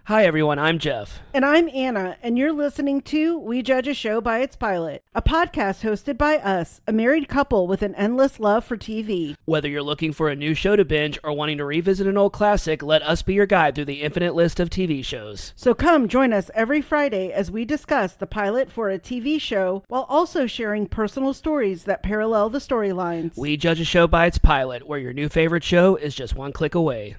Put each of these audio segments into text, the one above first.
Hi everyone, I'm Jeff. And I'm Anna, and you're listening to We Judge a Show by Its Pilot, a podcast hosted by us, a married couple with an endless love for TV. Whether you're looking for a new show to binge or wanting to revisit an old classic, let us be your guide through the infinite list of TV shows. So come join us every Friday as we discuss the pilot for a TV show while also sharing personal stories that parallel the storylines. We Judge a Show by Its Pilot, where your new favorite show is just one click away.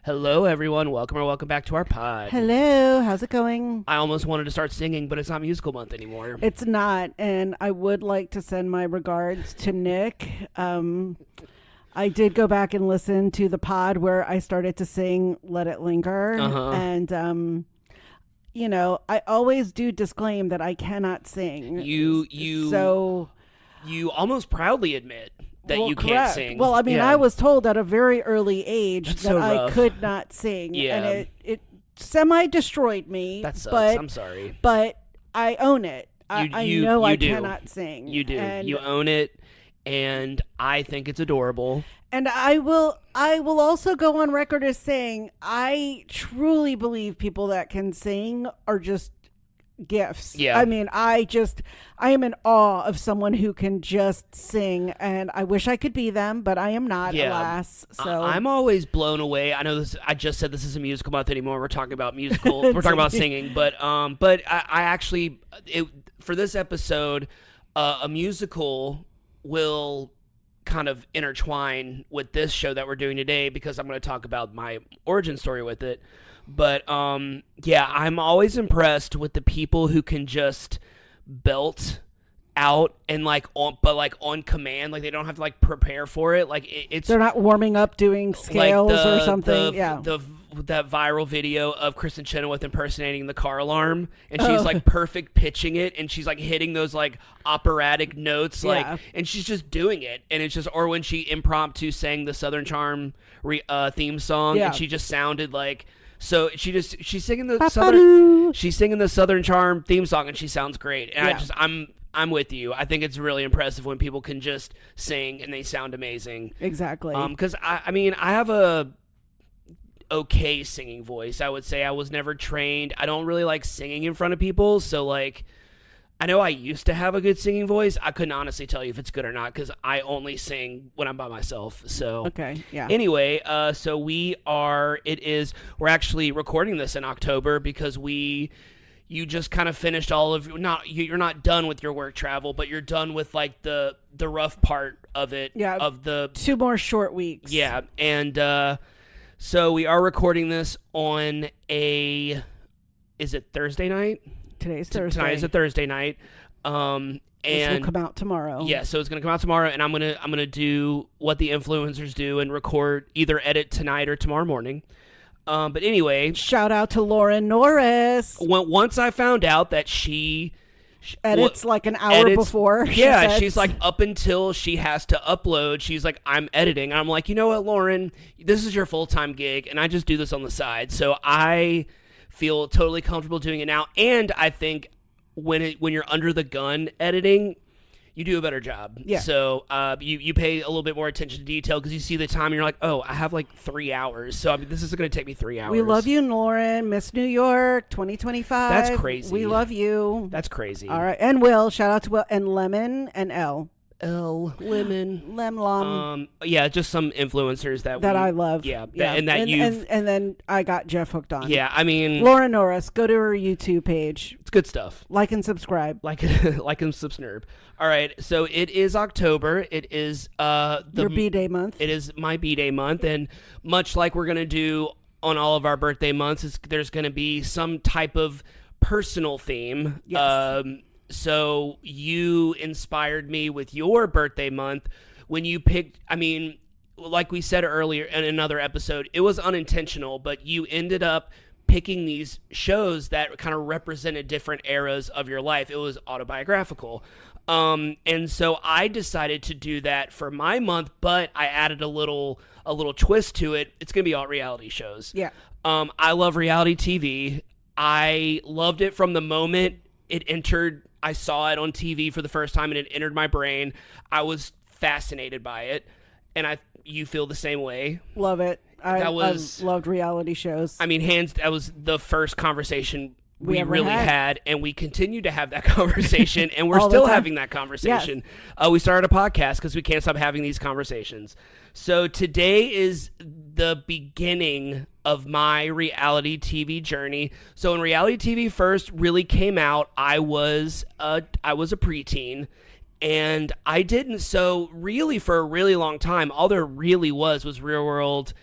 Hello everyone, welcome back to our pod. Hello, how's it going? I almost wanted to start singing, but it's not musical month anymore. It's not, and I would like to send my regards to Nick. I did go back and listen to the pod where I started to sing Let It Linger. And, you know, I always do disclaim that I cannot sing. You almost proudly admit that you correct. can't sing. Well, I mean, yeah. I was told at a very early age That's that so I rough. could not sing. Yeah. And it semi-destroyed me. That sucks. But, I'm sorry. But I own it. I know I cannot sing. You do. And you own it, and I think it's adorable. And I will also go on record as saying I truly believe people that can sing are just gifts. Yeah. I mean, I am in awe of someone who can just sing, and I wish I could be them, but I am not, alas. So I'm always blown away. I know this. I just said this isn't musical month anymore. We're talking about musical. We're talking about singing, but I actually for this episode, a musical will kind of intertwine with this show that we're doing today because I'm going to talk about my origin story with it. But yeah, I'm always impressed with the people who can just belt out and on command, like they don't have to like prepare for it. Like it's they're not warming up doing scales like or something. That viral video of Kristen Chenoweth impersonating the car alarm, and she's like perfect pitching it, and she's like hitting those like operatic notes, like, and she's just doing it, and it's just, or when she impromptu sang the Southern Charm theme song, and she just sounded like. So she's singing the Southern Charm theme song, and she sounds great. And I'm with you. I think it's really impressive when people can just sing and they sound amazing. Exactly. Because I mean, I have a okay singing voice. I would say I was never trained. I don't really like singing in front of people. So like, I know I used to have a good singing voice. I couldn't honestly tell you if it's good or not because I only sing when I'm by myself. So okay, yeah. Anyway, so we're actually recording this in October because you just kind of finished you're not done with your work travel, but you're done with like the rough part of it. Yeah. Of the 2 more short weeks. Yeah, and so we are recording this on is it Thursday night? Today's Thursday. Tonight is a Thursday night. And this will come out tomorrow. Yeah, so it's gonna come out tomorrow, and I'm gonna do what the influencers do and either edit tonight or tomorrow morning. But anyway, shout out to Lauren Norris. Once I found out that she edits like an hour before. Yeah, she's like up until she has to upload. She's like, I'm editing. I'm like, you know what, Lauren, this is your full-time gig, and I just do this on the side. So I feel totally comfortable doing it now, and I think when you're under the gun editing, you do a better job. Yeah. So you pay a little bit more attention to detail because you see the time and you're like, oh, I have like 3 hours. So I mean, this is going to take me 3 hours. We love you, Lauren. Miss New York 2025. That's crazy. We love you. That's crazy. All right. And Will. Shout out to Will. And Lemon and Lemon. Yeah, just some influencers that I love. Yeah. And then I got Jeff hooked on. Yeah, I mean, Laura Norris, go to her YouTube page. It's good stuff. Like and subscribe. Like and subscribe. All right, so it is October. It is your B-Day month. It is my B-Day month, and much like we're gonna do on all of our birthday months, there's gonna be some type of personal theme. Yes. So you inspired me with your birthday month when you picked, I mean, like we said earlier in another episode, it was unintentional, but you ended up picking these shows that kind of represented different eras of your life. It was autobiographical. And so I decided to do that for my month, but I added a little twist to it. It's going to be all reality shows. Yeah. I love reality TV. I loved it from the moment it entered. I saw it on TV for the first time and it entered my brain. I was fascinated by it. And you feel the same way. Love it. I loved reality shows. I mean, that was the first conversation we ever really had, and we continue to have that conversation, and we're still having that conversation. Yes. We started a podcast because we can't stop having these conversations. So today is the beginning of my reality TV journey. So when reality TV first really came out, I was a preteen, and I didn't. So really, for a really long time, all there really was Real World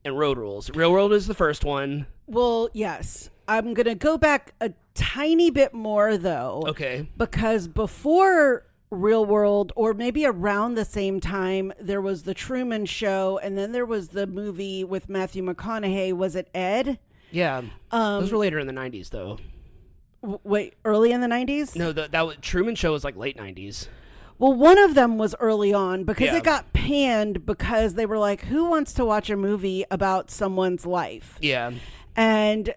and Road Rules. Real World is the first one. Well, yes. I'm going to go back a tiny bit more, though. Okay. Because before Real World, or maybe around the same time, there was The Truman Show, and then there was the movie with Matthew McConaughey. Was it Ed? Yeah. Those were later in the 90s, though. Wait, early in the 90s? No, that Truman Show was like late 90s. Well, one of them was early on because Yeah. it got panned because they were like, who wants to watch a movie about someone's life? Yeah. And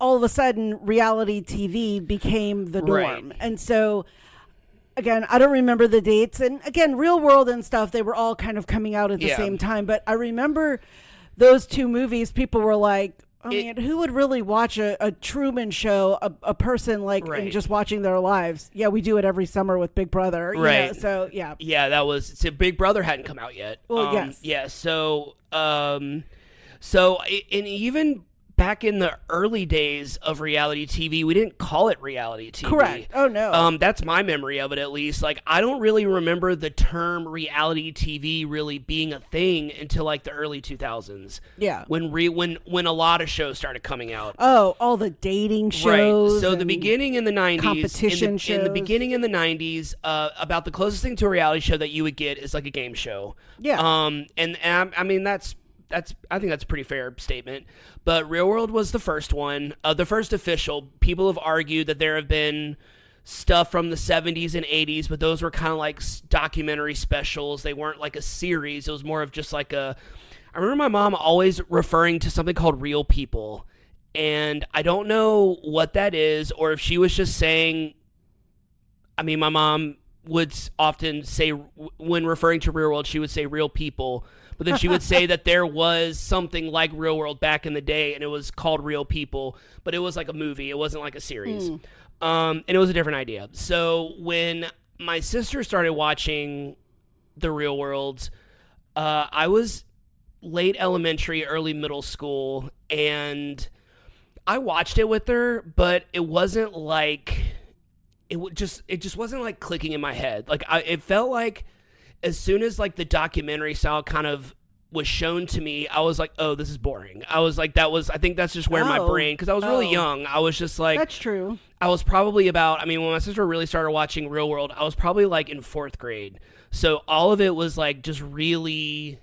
all of a sudden, reality TV became the norm. Right. And so, again, I don't remember the dates. And again, Real World and stuff, they were all kind of coming out at the same time. But I remember those two movies, people were like, oh, man, who would really watch a Truman Show, a person like and just watching their lives? Yeah, we do it every summer with Big Brother. Right. You know, so, yeah. Yeah, that was... So Big Brother hadn't come out yet. Well, yes. Yeah, so... and even... Back in the early days of reality TV, we didn't call it reality TV. Correct. Oh, no. That's my memory of it, at least. Like, I don't really remember the term reality TV really being a thing until like the early 2000s. Yeah. When a lot of shows started coming out. Oh, all the dating shows. Right. So the beginning in the 90s, competition shows. In the beginning in the 90s, about the closest thing to a reality show that you would get is like a game show. Yeah. And I mean I think that's a pretty fair statement. But Real World was the first one, the first official. People have argued that there have been stuff from the 70s and 80s, but those were kind of like documentary specials. They weren't like a series. It was more of just like I remember my mom always referring to something called Real People, and I don't know what that is, or if she was just saying, I mean, my mom would often say, when referring to Real World, she would say Real People. But then she would say that there was something like Real World back in the day, and it was called Real People, but it was like a movie. It wasn't like a series. And it was a different idea. So when my sister started watching The Real World, I was late elementary, early middle school, and I watched it with her, but it wasn't like... It just wasn't like clicking in my head. Like it felt like... As soon as like the documentary style kind of was shown to me, I was like, oh, this is boring. I was like, I think that's just where my brain, because I was really young. I was just like, that's true. I was probably when my sister really started watching Real World, I was probably like in 4th grade. So all of it was like just really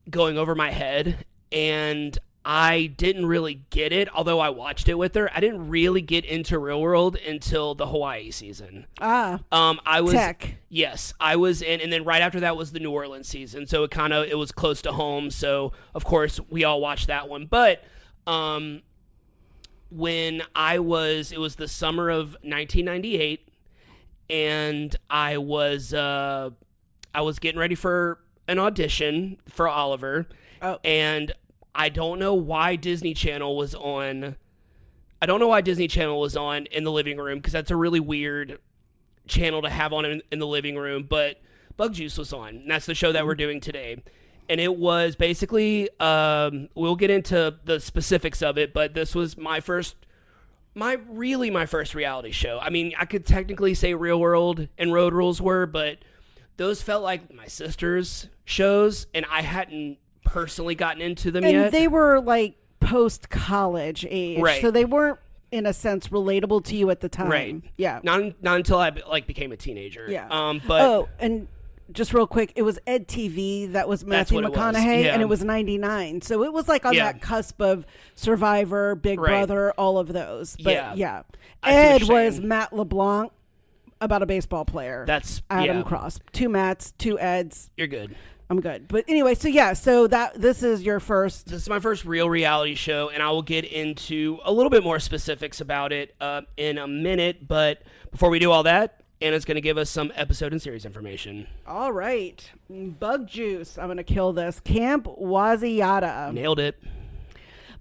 going over my head. And I didn't really get it, although I watched it with her. I didn't really get into Real World until the Hawaii season. I was tech. Yes, I was in, and then right after that was the New Orleans season. So it was close to home. So of course we all watched that one. But when it was the summer of 1998, and I was getting ready for an audition for Oliver, and I don't know why Disney Channel was on. In the living room, because that's a really weird channel to have on in the living room. But Bug Juice was on, and that's the show that we're doing today. And it was basically, we'll get into the specifics of it, but this was my first reality show. I mean, I could technically say Real World and Road Rules were, but those felt like my sister's shows, and I hadn't personally gotten into them yet. And they were like post-college age, right? So they weren't, in a sense, relatable to you at the time, right? Yeah, not until I became a teenager. Yeah. But and just real quick, it was Ed TV that was Matthew McConaughey, and it was 99, so it was like on that cusp of Survivor, Big Brother, all of those. But yeah. Ed was Matt LeBlanc, about a baseball player. That's Adam Cross. 2 Matts, 2 Eds. You're good. I'm good. But anyway, so this is your first. This is my first real reality show, and I will get into a little bit more specifics about it in a minute. But before we do all that, Anna's going to give us some episode and series information. All right. Bug Juice. I'm going to kill this. Camp Waziyatah. Nailed it.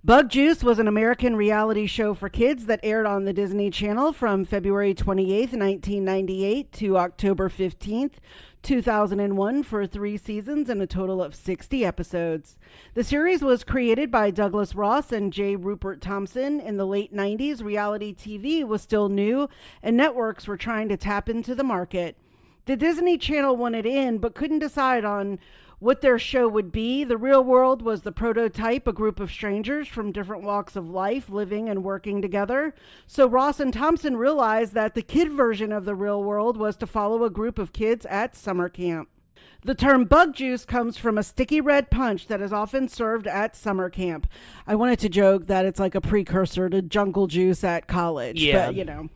Bug Juice was an American reality show for kids that aired on the Disney Channel from February 28th, 1998 to October 15th, 2001 for 3 seasons and a total of 60 episodes. The series was created by Douglas Ross and J. Rupert Thompson. In the late 90s, reality TV was still new and networks were trying to tap into the market. The Disney Channel wanted in but couldn't decide on what their show would be. The Real World was the prototype, a group of strangers from different walks of life living and working together. So Ross and Thompson realized that the kid version of The Real World was to follow a group of kids at summer camp. The term bug juice comes from a sticky red punch that is often served at summer camp. I wanted to joke that it's like a precursor to jungle juice at college. Yeah. But, you know.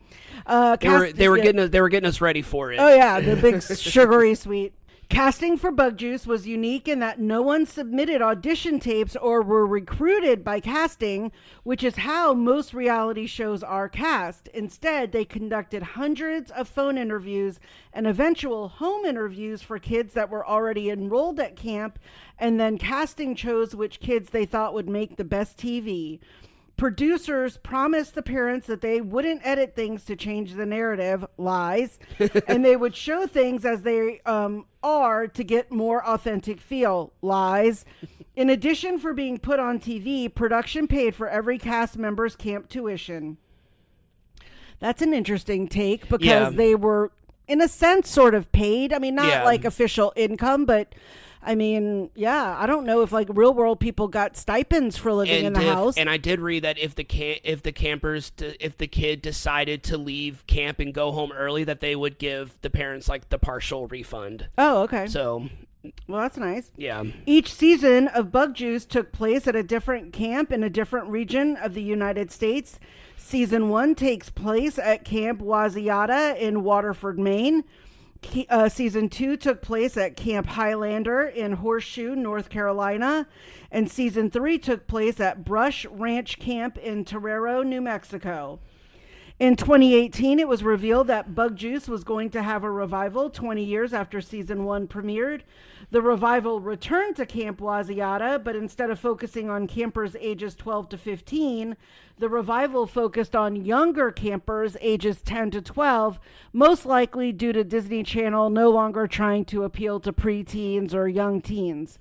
They were getting us ready for it. Oh, yeah, the big sugary sweet. Casting for Bug Juice was unique in that no one submitted audition tapes or were recruited by casting, which is how most reality shows are cast. Instead, they conducted hundreds of phone interviews and eventual home interviews for kids that were already enrolled at camp, and then casting chose which kids they thought would make the best TV. Producers promised the parents that they wouldn't edit things to change the narrative, lies, and they would show things as they are to get more authentic feel, lies. In addition for being put on TV, production paid for every cast member's camp tuition. That's an interesting take because they were, in a sense, sort of paid. I mean, not like official income, but I mean, yeah, I don't know if like Real World people got stipends for living in the house. And I did read that if the kid decided to leave camp and go home early, that they would give the parents like the partial refund. Oh, okay. So, well, that's nice. Yeah. Each season of Bug Juice took place at a different camp in a different region of the United States. Season 1 takes place at Camp Waziyatah in Waterford, Maine. Season 2 took place at Camp Highlander in Horseshoe, North Carolina, and Season 3 took place at Brush Ranch Camp in Torero, New Mexico. In 2018, it was revealed that Bug Juice was going to have a revival 20 years after Season 1 premiered. The revival returned to Camp Waziyatah, but instead of focusing on campers ages 12 to 15, the revival focused on younger campers ages 10 to 12, most likely due to Disney Channel no longer trying to appeal to preteens or young teens.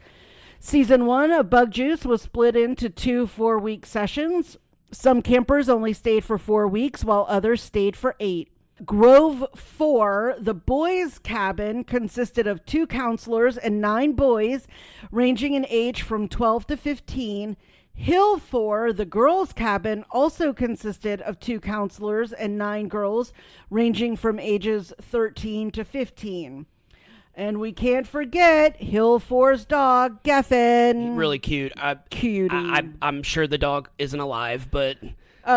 Season 1 of Bug Juice was split into 2 4-week sessions. Some campers only stayed for 4 weeks, while others stayed for 8. Grove 4, the boys' cabin, consisted of 2 counselors and 9 boys, ranging in age from 12 to 15. Hill 4, the girls' cabin, also consisted of 2 counselors and 9 girls, ranging from ages 13 to 15. And we can't forget Hill 4's dog, Geffen. Really cute. Cutie. I'm sure the dog isn't alive, but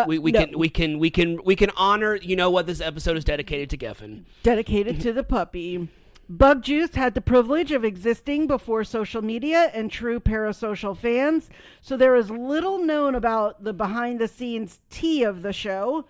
we can honor. You know what? This episode is dedicated to Geffen. Dedicated to the puppy. Bug Juice had the privilege of existing before social media and true parasocial fans, so there is little known about the behind-the-scenes tea of the show.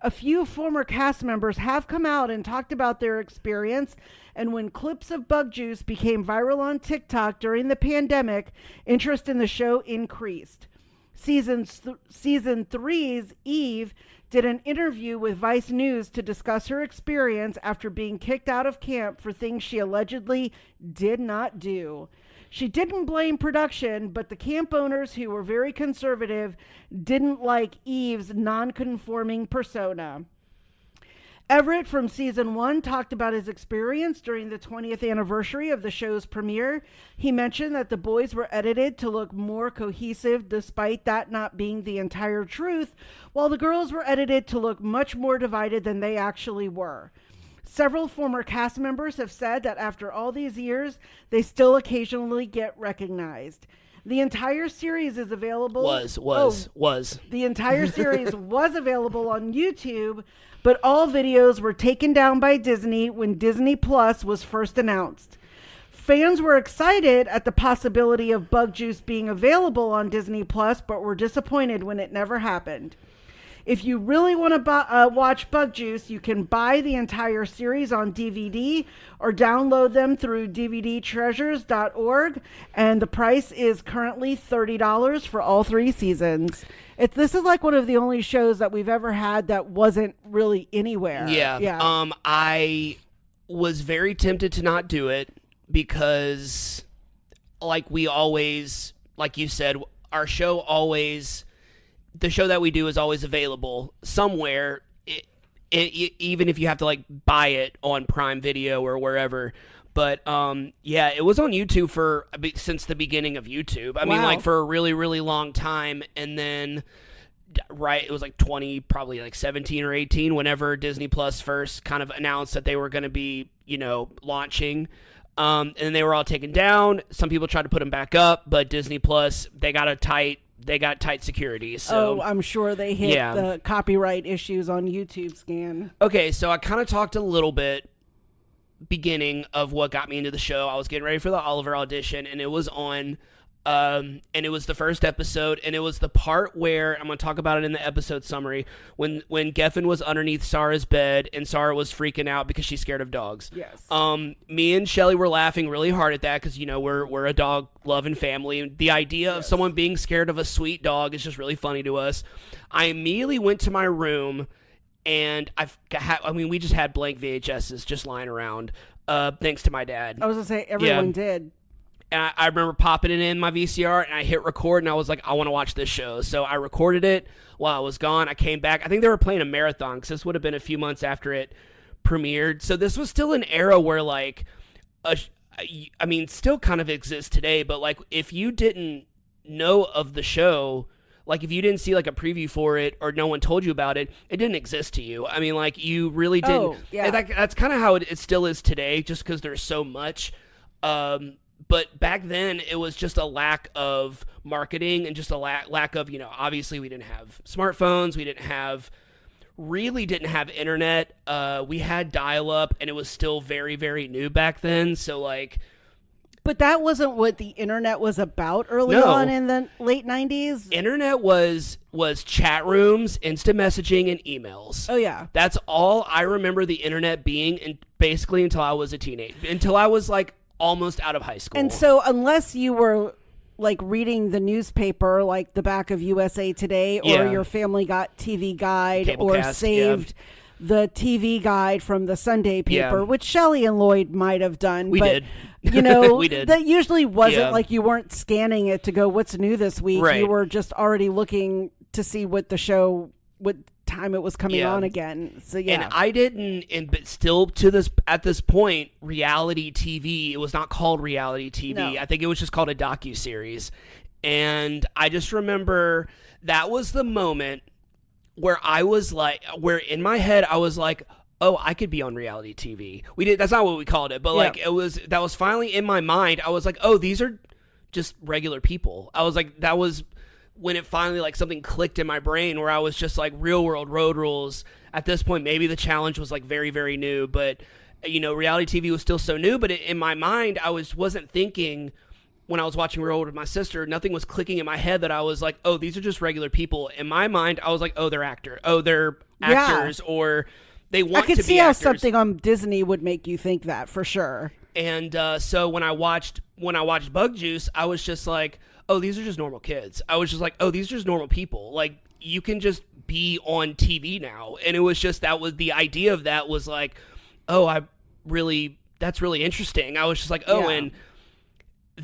A few former cast members have come out and talked about their experience, and when clips of Bug Juice became viral on TikTok during the pandemic, interest in the show increased. Season 3's Eve did an interview with Vice News to discuss her experience after being kicked out of camp for things she allegedly did not do. She didn't blame production, but the camp owners, who were very conservative, didn't like Eve's non-conforming persona. Everett from Season 1 talked about his experience during the 20th anniversary of the show's premiere. He mentioned that the boys were edited to look more cohesive, despite that not being the entire truth, while the girls were edited to look much more divided than they actually were. Several former cast members have said that after all these years, they still occasionally get recognized. The entire series is available. Was. The entire series was available on YouTube, but all videos were taken down by Disney when Disney Plus was first announced. Fans were excited at the possibility of Bug Juice being available on Disney Plus, but were disappointed when it never happened. If you really want to watch Bug Juice, you can buy the entire series on DVD or download them through dvdtreasures.org, and the price is currently $30 for all 3 seasons. This is like one of the only shows that we've ever had that wasn't really anywhere. Yeah. I was very tempted to not do it because, like you said, our show always, the show that we do is always available somewhere, even if you have to like buy it on Prime Video or wherever. But it was on YouTube since the beginning of YouTube. I mean, like for a really, really long time. And then, it was like probably like 17 or 18, whenever Disney Plus first kind of announced that they were going to be, launching. And they were all taken down. Some people tried to put them back up, but Disney Plus, they got tight security. So I'm sure they hit the copyright issues on YouTube scan. Okay, so I kind of talked a little bit beginning of what got me into the show. I was getting ready for the Oliver audition, and it was on, and it was the first episode, and it was the part where, I'm going to talk about it in the episode summary, when Geffen was underneath Sarah's bed, and Sarah was freaking out because she's scared of dogs. Yes. Me and Shelly were laughing really hard at that because, we're a dog-loving family, and the idea of someone being scared of a sweet dog is just really funny to us. I immediately went to my room, and we just had blank VHSs just lying around, thanks to my dad. I was going to say, everyone did. And I remember popping it in my VCR, and I hit record, and I was like, I want to watch this show. So I recorded it while I was gone. I came back. I think they were playing a marathon, because this would have been a few months after it premiered. So this was still an era where, like, still kind of exists today, but, like, if you didn't know of the show, like, if you didn't see, like, a preview for it or no one told you about it, it didn't exist to you. I mean, like, you really didn't. Oh, yeah. That's kind of how it still is today, just because there's so much. But back then, it was just a lack of marketing and just a lack of, obviously we didn't have smartphones. We didn't have internet. We had dial-up, and it was still very, very new back then. So, like... But that wasn't what the internet was about early on in the late 90s? Internet was chat rooms, instant messaging, and emails. Oh, yeah. That's all I remember the internet being, and basically until I was a teenager. Until I was, like, almost out of high school. And so unless you were like reading the newspaper, like the back of USA Today, or your family got TV Guide, or saved the TV Guide from the Sunday paper, which Shelley and Lloyd might have done. We did. We did. That usually wasn't like you weren't scanning it to go, what's new this week? Right. You were just already looking to see what time it was coming on again. So and I didn't, but still at this point, reality TV, it was not called reality TV. No. I think it was just called a docuseries. And I just remember that was the moment where in my head I was like, oh, I could be on reality TV. That's not what we called it, but that was finally in my mind. I was like, oh, these are just regular people. I was like, that was when it finally, like, something clicked in my brain where I was just like, Real World, Road Rules. At this point, maybe the challenge was like very, very new, but reality TV was still so new. But in my mind, I wasn't thinking, when I was watching Real World with my sister, nothing was clicking in my head that I was like, oh, these are just regular people. In my mind, I was like, oh, they're actors, or they want to be actors. I could see how something on Disney would make you think that, for sure. And so when I watched Bug Juice, I was just like, oh, these are just normal kids. I was just like, oh, these are just normal people. Like, you can just be on TV now. And it was just, that was the idea of that was like, oh, that's really interesting. I was just like, oh, and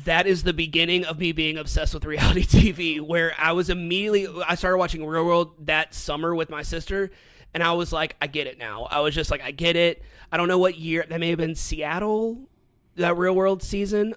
that is the beginning of me being obsessed with reality TV, where I started watching Real World that summer with my sister, and I was like, I get it now. I was just like, I get it. I don't know what year, that may have been Seattle, that Real World season.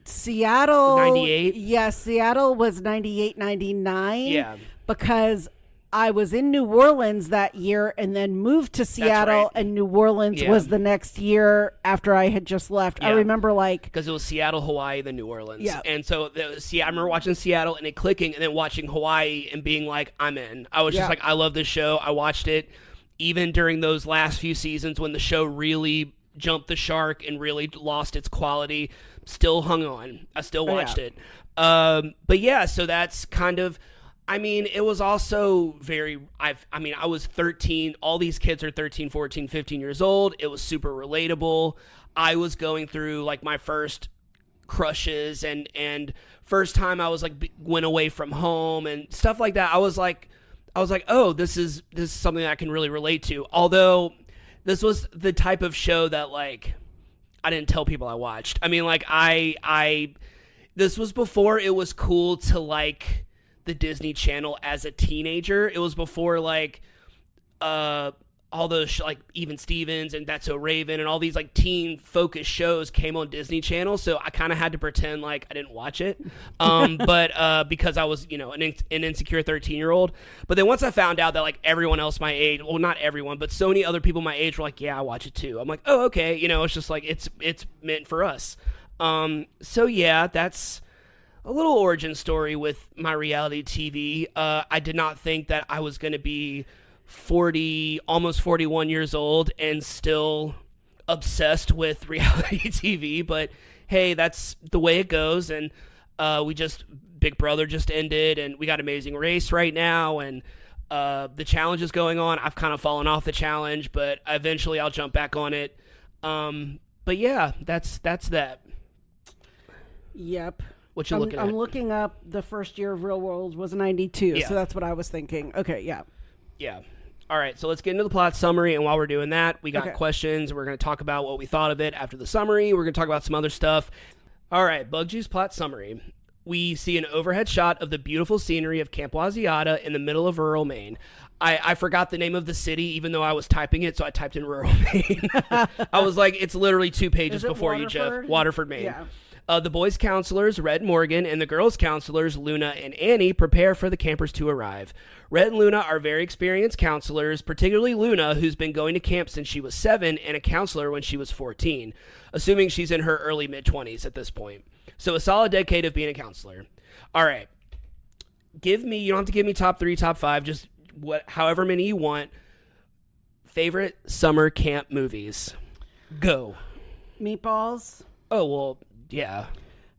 Seattle 98. Yes, Seattle was 98, 99. Yeah, because I was in New Orleans that year and then moved to Seattle, right. And New Orleans was the next year after I had just left. I remember, like, because it was Seattle, Hawaii, then New Orleans. Yeah. And so I remember watching Seattle and it clicking, and then watching Hawaii and being like, I'm in. I was just like, I love this show. I watched it even during those last few seasons when the show really jumped the shark and really lost its quality. Still hung on. I still watched it. But yeah, so that's kind of, I mean, it was also I was 13. All these kids are 13, 14, 15 years old. It was super relatable. I was going through like my first crushes and first time I was like went away from home and stuff like that. I was like, oh, this is something that I can really relate to. Although this was the type of show that like I didn't tell people I watched. I mean, like this was before it was cool to like the Disney Channel as a teenager. It was before like all those like Even Stevens and That's So Raven and all these like teen focused shows came on Disney Channel, so I kind of had to pretend like I didn't watch it, but because I was an insecure 13-year-old. But then once I found out that like everyone else my age, well not everyone, but so many other people my age were like, yeah, I watch it too. I'm like, oh okay, it's just like it's meant for us. So yeah, that's a little origin story with my reality TV. I did not think that I was going to be 40, almost 41 years old and still obsessed with reality TV, but hey, that's the way it goes. And Big Brother just ended and we got Amazing Race right now, and the challenge is going on. I've kind of fallen off the challenge, but eventually I'll jump back on it. But yeah, that's that. Yep. What you looking at? I'm looking up the first year of Real World was 92, so that's what I was thinking. Okay, yeah. Yeah. All right, so let's get into the plot summary, and while we're doing that, we got questions. We're going to talk about what we thought of it after the summary. We're going to talk about some other stuff. All right, Bug Juice plot summary. We see an overhead shot of the beautiful scenery of Camp Waziyatah in the middle of rural Maine. I forgot the name of the city, even though I was typing it, so I typed in rural Maine. I was like, it's literally 2 pages before Waterford? you, Jeff. Waterford, Maine. Yeah. The boys' counselors, Red and Morgan, and the girls' counselors, Luna and Annie, prepare for the campers to arrive. Red and Luna are very experienced counselors, particularly Luna, who's been going to camp since she was 7 and a counselor when she was 14, assuming she's in her early mid-20s at this point. So a solid decade of being a counselor. All right. You don't have to give me top 3, top 5, just however many you want. Favorite summer camp movies. Go. Meatballs. Oh, well, yeah.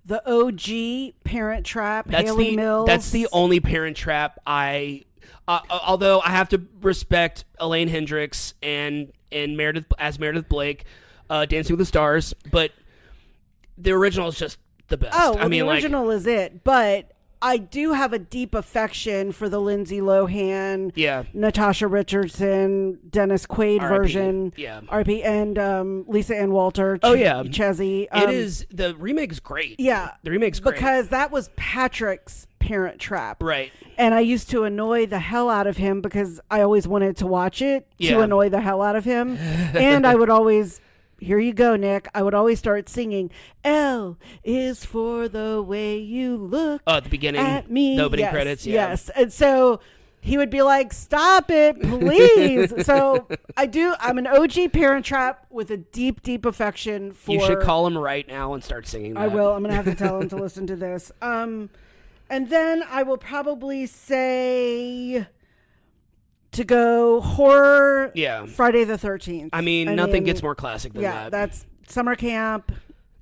The OG Parent Trap, Haley Mills. That's the only Parent Trap although I have to respect Elaine Hendricks and Meredith Blake, Dancing with the Stars, but the original is just the best. Oh, well, the original is it, but I do have a deep affection for the Lindsay Lohan, Natasha Richardson, Dennis Quaid R. version, RP, and Lisa Ann Walter. Chezzy. The remake's great. Yeah, the remake's great because that was Patrick's Parent Trap, right? And I used to annoy the hell out of him because I always wanted to watch it to annoy the hell out of him, and I would always. Here you go, Nick. I would always start singing, L is for the way you look at the beginning, at me. The opening credits, Yes. And so he would be like, stop it, please. So I'm an OG Parent Trap with a deep, deep affection for... You should call him right now and start singing that. I will. I'm going to have to tell him to listen to this. And then I will probably say... to go horror, Friday the 13th. I mean, nothing gets more classic than that. Yeah, that's summer camp,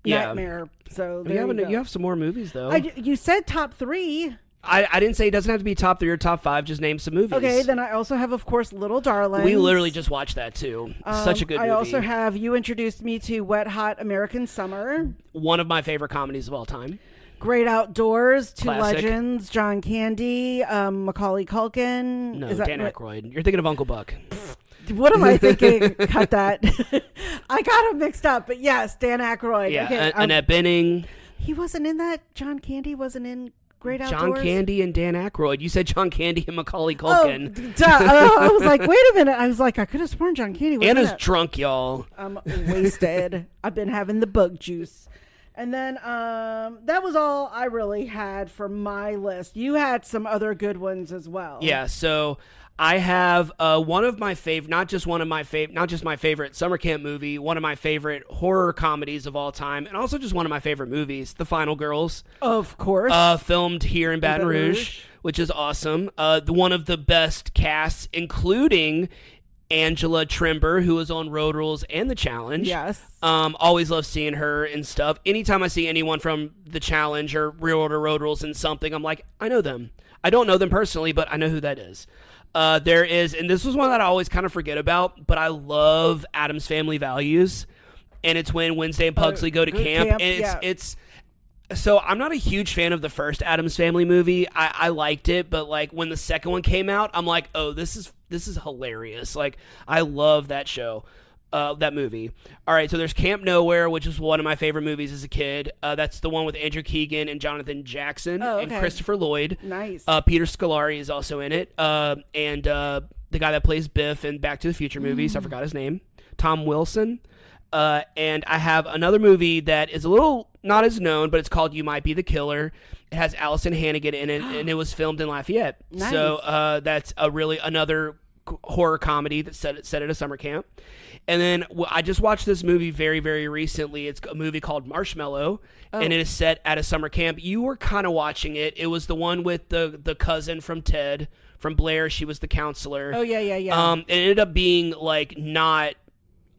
nightmare. So there you have some more movies, though. You said top 3. I didn't say it doesn't have to be top 3 or top 5. Just name some movies. Okay, then I also have, of course, Little Darlings. We literally just watched that, too. Such a good movie. I also have, you introduced me to Wet Hot American Summer. One of my favorite comedies of all time. Great Outdoors, Two Classic. Legends, John Candy, Macaulay Culkin. No, Dan Aykroyd. You're thinking of Uncle Buck. What am I thinking? Cut that. I got him mixed up, but yes, Dan Aykroyd. Yeah, okay, Annette Bening. He wasn't in that. John Candy wasn't in Great Outdoors. John Candy and Dan Aykroyd. You said John Candy and Macaulay Culkin. I was like, wait a minute. I was like, I could have sworn John Candy was Anna's drunk, y'all. I'm wasted. I've been having the bug juice. And then that was all I really had for my list. You had some other good ones as well. Yeah, so I have one of my favorite, not just my favorite summer camp movie, one of my favorite horror comedies of all time, and also just one of my favorite movies, The Final Girls. Of course. Filmed here in Baton Rouge, which is awesome. One of the best casts, including Angela Trimber, who was on Road Rules and The Challenge. Yes. Always love seeing her and stuff. Anytime I see anyone from The Challenge or Real Order Road Rules in something, I'm like, I know them. I don't know them personally, but I know who that is. There is, and this was one that I always kind of forget about, but I love Addams Family Values, and it's when Wednesday and Pugsley go to camp, and it's so I'm not a huge fan of the first Addams Family movie. I liked it, but like when the second one came out, I'm like, oh, this is hilarious. Like I love that show. That movie. All right, so there's Camp Nowhere, which is one of my favorite movies as a kid. That's the one with Andrew Keegan and Jonathan Jackson and Christopher Lloyd. Nice. Peter Scolari is also in it, and the guy that plays Biff in Back to the Future movies. I forgot his name. Tom Wilson. And I have another movie that is a little not as known, but it's called You Might Be the Killer. It has Allison Hannigan in it, and it was filmed in Lafayette. Nice. So that's another horror comedy that's set at a summer camp. And then I just watched this movie very, very recently. It's a movie called Marshmallow, and it is set at a summer camp. You were kind of watching it. It was the one with the cousin from Ted, from Blair. She was the counselor. Oh, yeah. It ended up being like not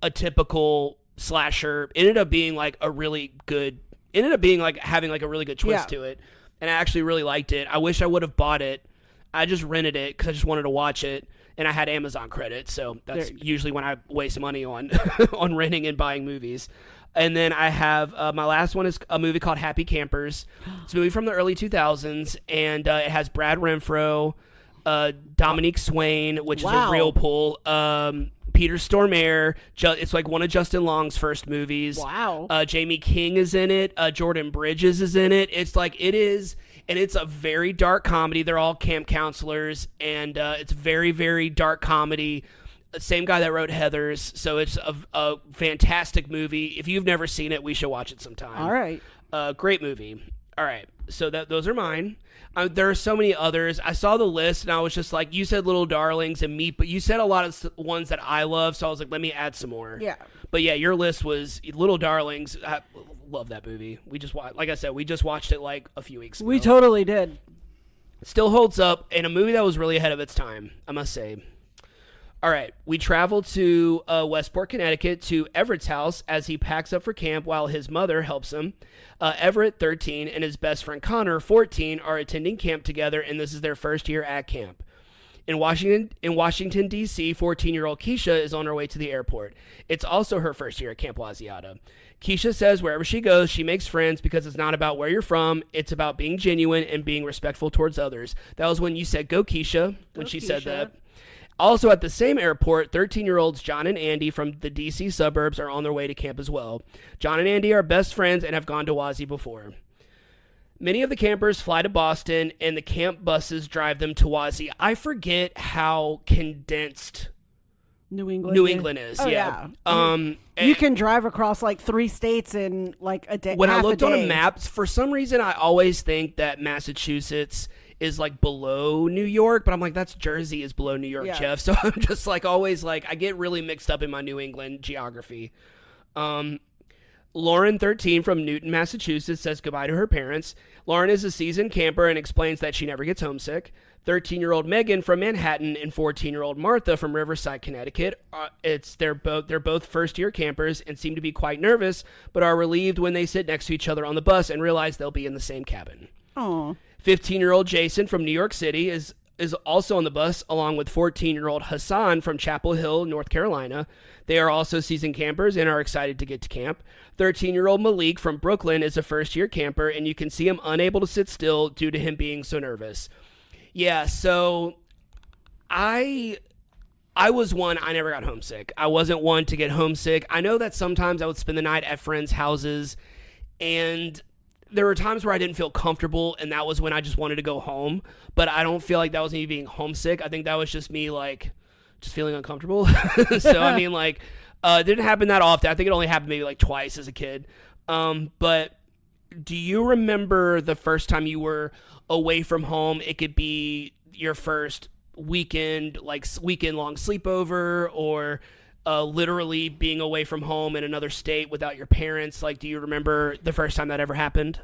a typical slasher. It ended up being like a really good. It ended up being like having like a really good twist to it, and I actually really liked it. I wish I would have bought it. I just rented it because I just wanted to watch it. And I had Amazon credit, so that's usually when I waste money on on renting and buying movies. And then I have my last one is a movie called Happy Campers. It's a movie from the early 2000s, and it has Brad Renfro, Dominique Swain, which is a real pull, Peter Stormare. It's like one of Justin Long's first movies. Wow. Jamie King is in it. Jordan Bridges is in it. It's like it is. And it's a very dark comedy. They're all camp counselors, and it's very, very dark comedy. Same guy that wrote Heathers, so it's a fantastic movie. If you've never seen it, we should watch it sometime. All right. Great movie. All right, so those are mine. There are so many others. I saw the list, and I was just like, you said Little Darlings and Meat, but you said a lot of ones that I love, so I was like, let me add some more. Yeah. But yeah, your list was Little Darlings. I love that movie. We just watched it like a few weeks ago. We totally did. Still holds up, and a movie that was really ahead of its time, I must say. All right, we travel to Westport, Connecticut, to Everett's house as he packs up for camp while his mother helps him. Everett, 13, and his best friend Connor, 14, are attending camp together, and this is their first year at camp. In Washington, D.C., 14-year-old Keisha is on her way to the airport. It's also her first year at Camp Waziyatah. Keisha says wherever she goes, she makes friends because it's not about where you're from. It's about being genuine and being respectful towards others. That was when you said, go Keisha, when she said that. Also at the same airport, 13-year-olds John and Andy from the D.C. suburbs are on their way to camp as well. John and Andy are best friends and have gone to Wazi before. Many of the campers fly to Boston, and the camp buses drive them to Wazi. I forget how condensed New England is. Oh, yeah. You can drive across like 3 states in like a day. When I looked on a map, for some reason, I always think that Massachusetts is like below New York, but I'm like, that's Jersey is below New York, Jeff. So I'm just like always like, I get really mixed up in my New England geography. Lauren, 13, from Newton, Massachusetts, says goodbye to her parents. Lauren is a seasoned camper and explains that she never gets homesick. 13-year-old Megan from Manhattan and 14-year-old Martha from Riverside, Connecticut. They're both first-year campers and seem to be quite nervous, but are relieved when they sit next to each other on the bus and realize they'll be in the same cabin. Aww. 15-year-old Jason from New York City is also on the bus, along with 14-year-old Hassan from Chapel Hill, North Carolina. They are also seasoned campers and are excited to get to camp. 13-year-old Malik from Brooklyn is a first-year camper, and you can see him unable to sit still due to him being so nervous. Yeah, so I was one, I never got homesick. I wasn't one to get homesick. I know that sometimes I would spend the night at friends' houses, and there were times where I didn't feel comfortable, and that was when I just wanted to go home. But I don't feel like that was me being homesick. I think that was just me, like, just feeling uncomfortable. So, I mean, like, it didn't happen that often. I think it only happened maybe, like, twice as a kid. But do you remember the first time you were away from home? It could be your first weekend, like, weekend-long sleepover, or literally being away from home in another state without your parents. Like, do you remember the first time that ever happened?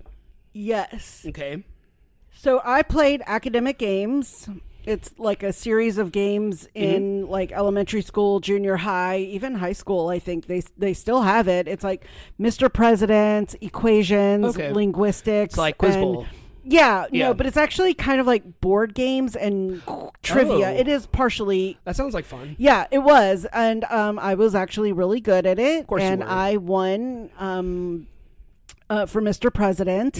Yes. Okay. So I played academic games. It's like a series of games in like elementary school, junior high, even high school. I think they still have it. It's like Mr. President, equations, linguistics. It's like Quiz Bowl. Yeah, Yeah. no, but it's actually kind of like board games and trivia. Oh. It is partially. That sounds like fun. Yeah, it was, and I was actually really good at it. Of course you and were. I won for Mr. President,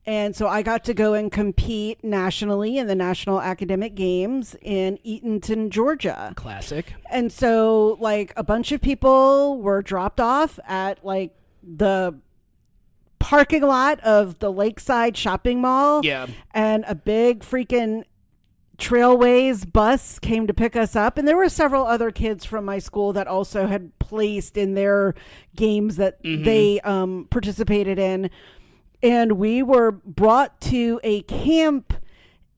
and so I got to go and compete nationally in the National Academic Games in Eatonton, Georgia. Classic. And so, like, a bunch of people were dropped off at like the parking lot of the Lakeside Shopping Mall. Yeah. And a big freaking Trailways bus came to pick us up. And there were several other kids from my school that also had placed in their games that they participated in. And we were brought to a camp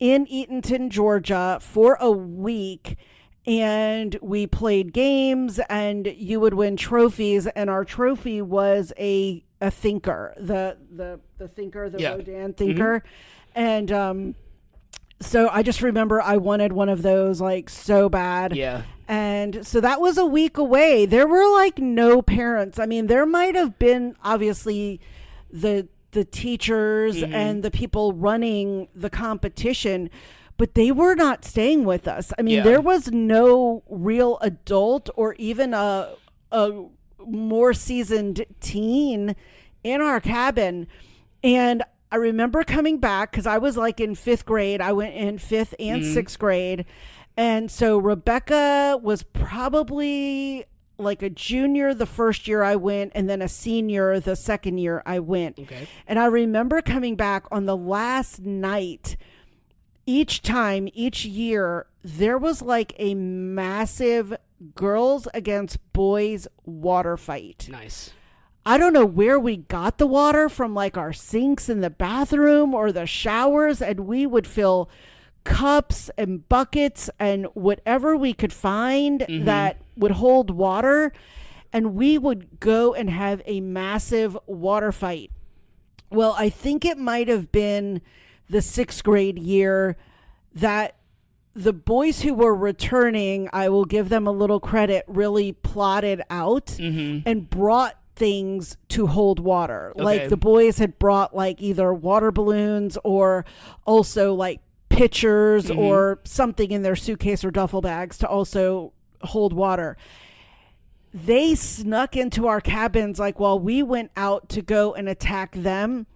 in Eatonton, Georgia for a week. And we played games, and you would win trophies. And our trophy was a thinker, the thinker, the Rodin thinker. And so I just remember I wanted one of those like so bad. Yeah. And so that was a week away. There were like no parents. I mean, there might have been obviously the teachers and the people running the competition, but they were not staying with us. I mean, there was no real adult or even a more seasoned teen in our cabin. And I remember coming back because I was like in 5th grade. I went in 5th and 6th grade. And so Rebecca was probably like a junior the first year I went, and then a senior the second year I went. Okay. And I remember coming back on the last night. Each year, there was like a massive girls against boys water fight. Nice. I don't know where we got the water from, like our sinks in the bathroom or the showers, and we would fill cups and buckets and whatever we could find that would hold water, and we would go and have a massive water fight. Well, I think it might have been the 6th grade year that the boys who were returning, I will give them a little credit, really plotted out and brought things to hold water. Okay. Like the boys had brought like either water balloons or also like pitchers or something in their suitcase or duffel bags to also hold water. They snuck into our cabins like while we went out to go and attack them.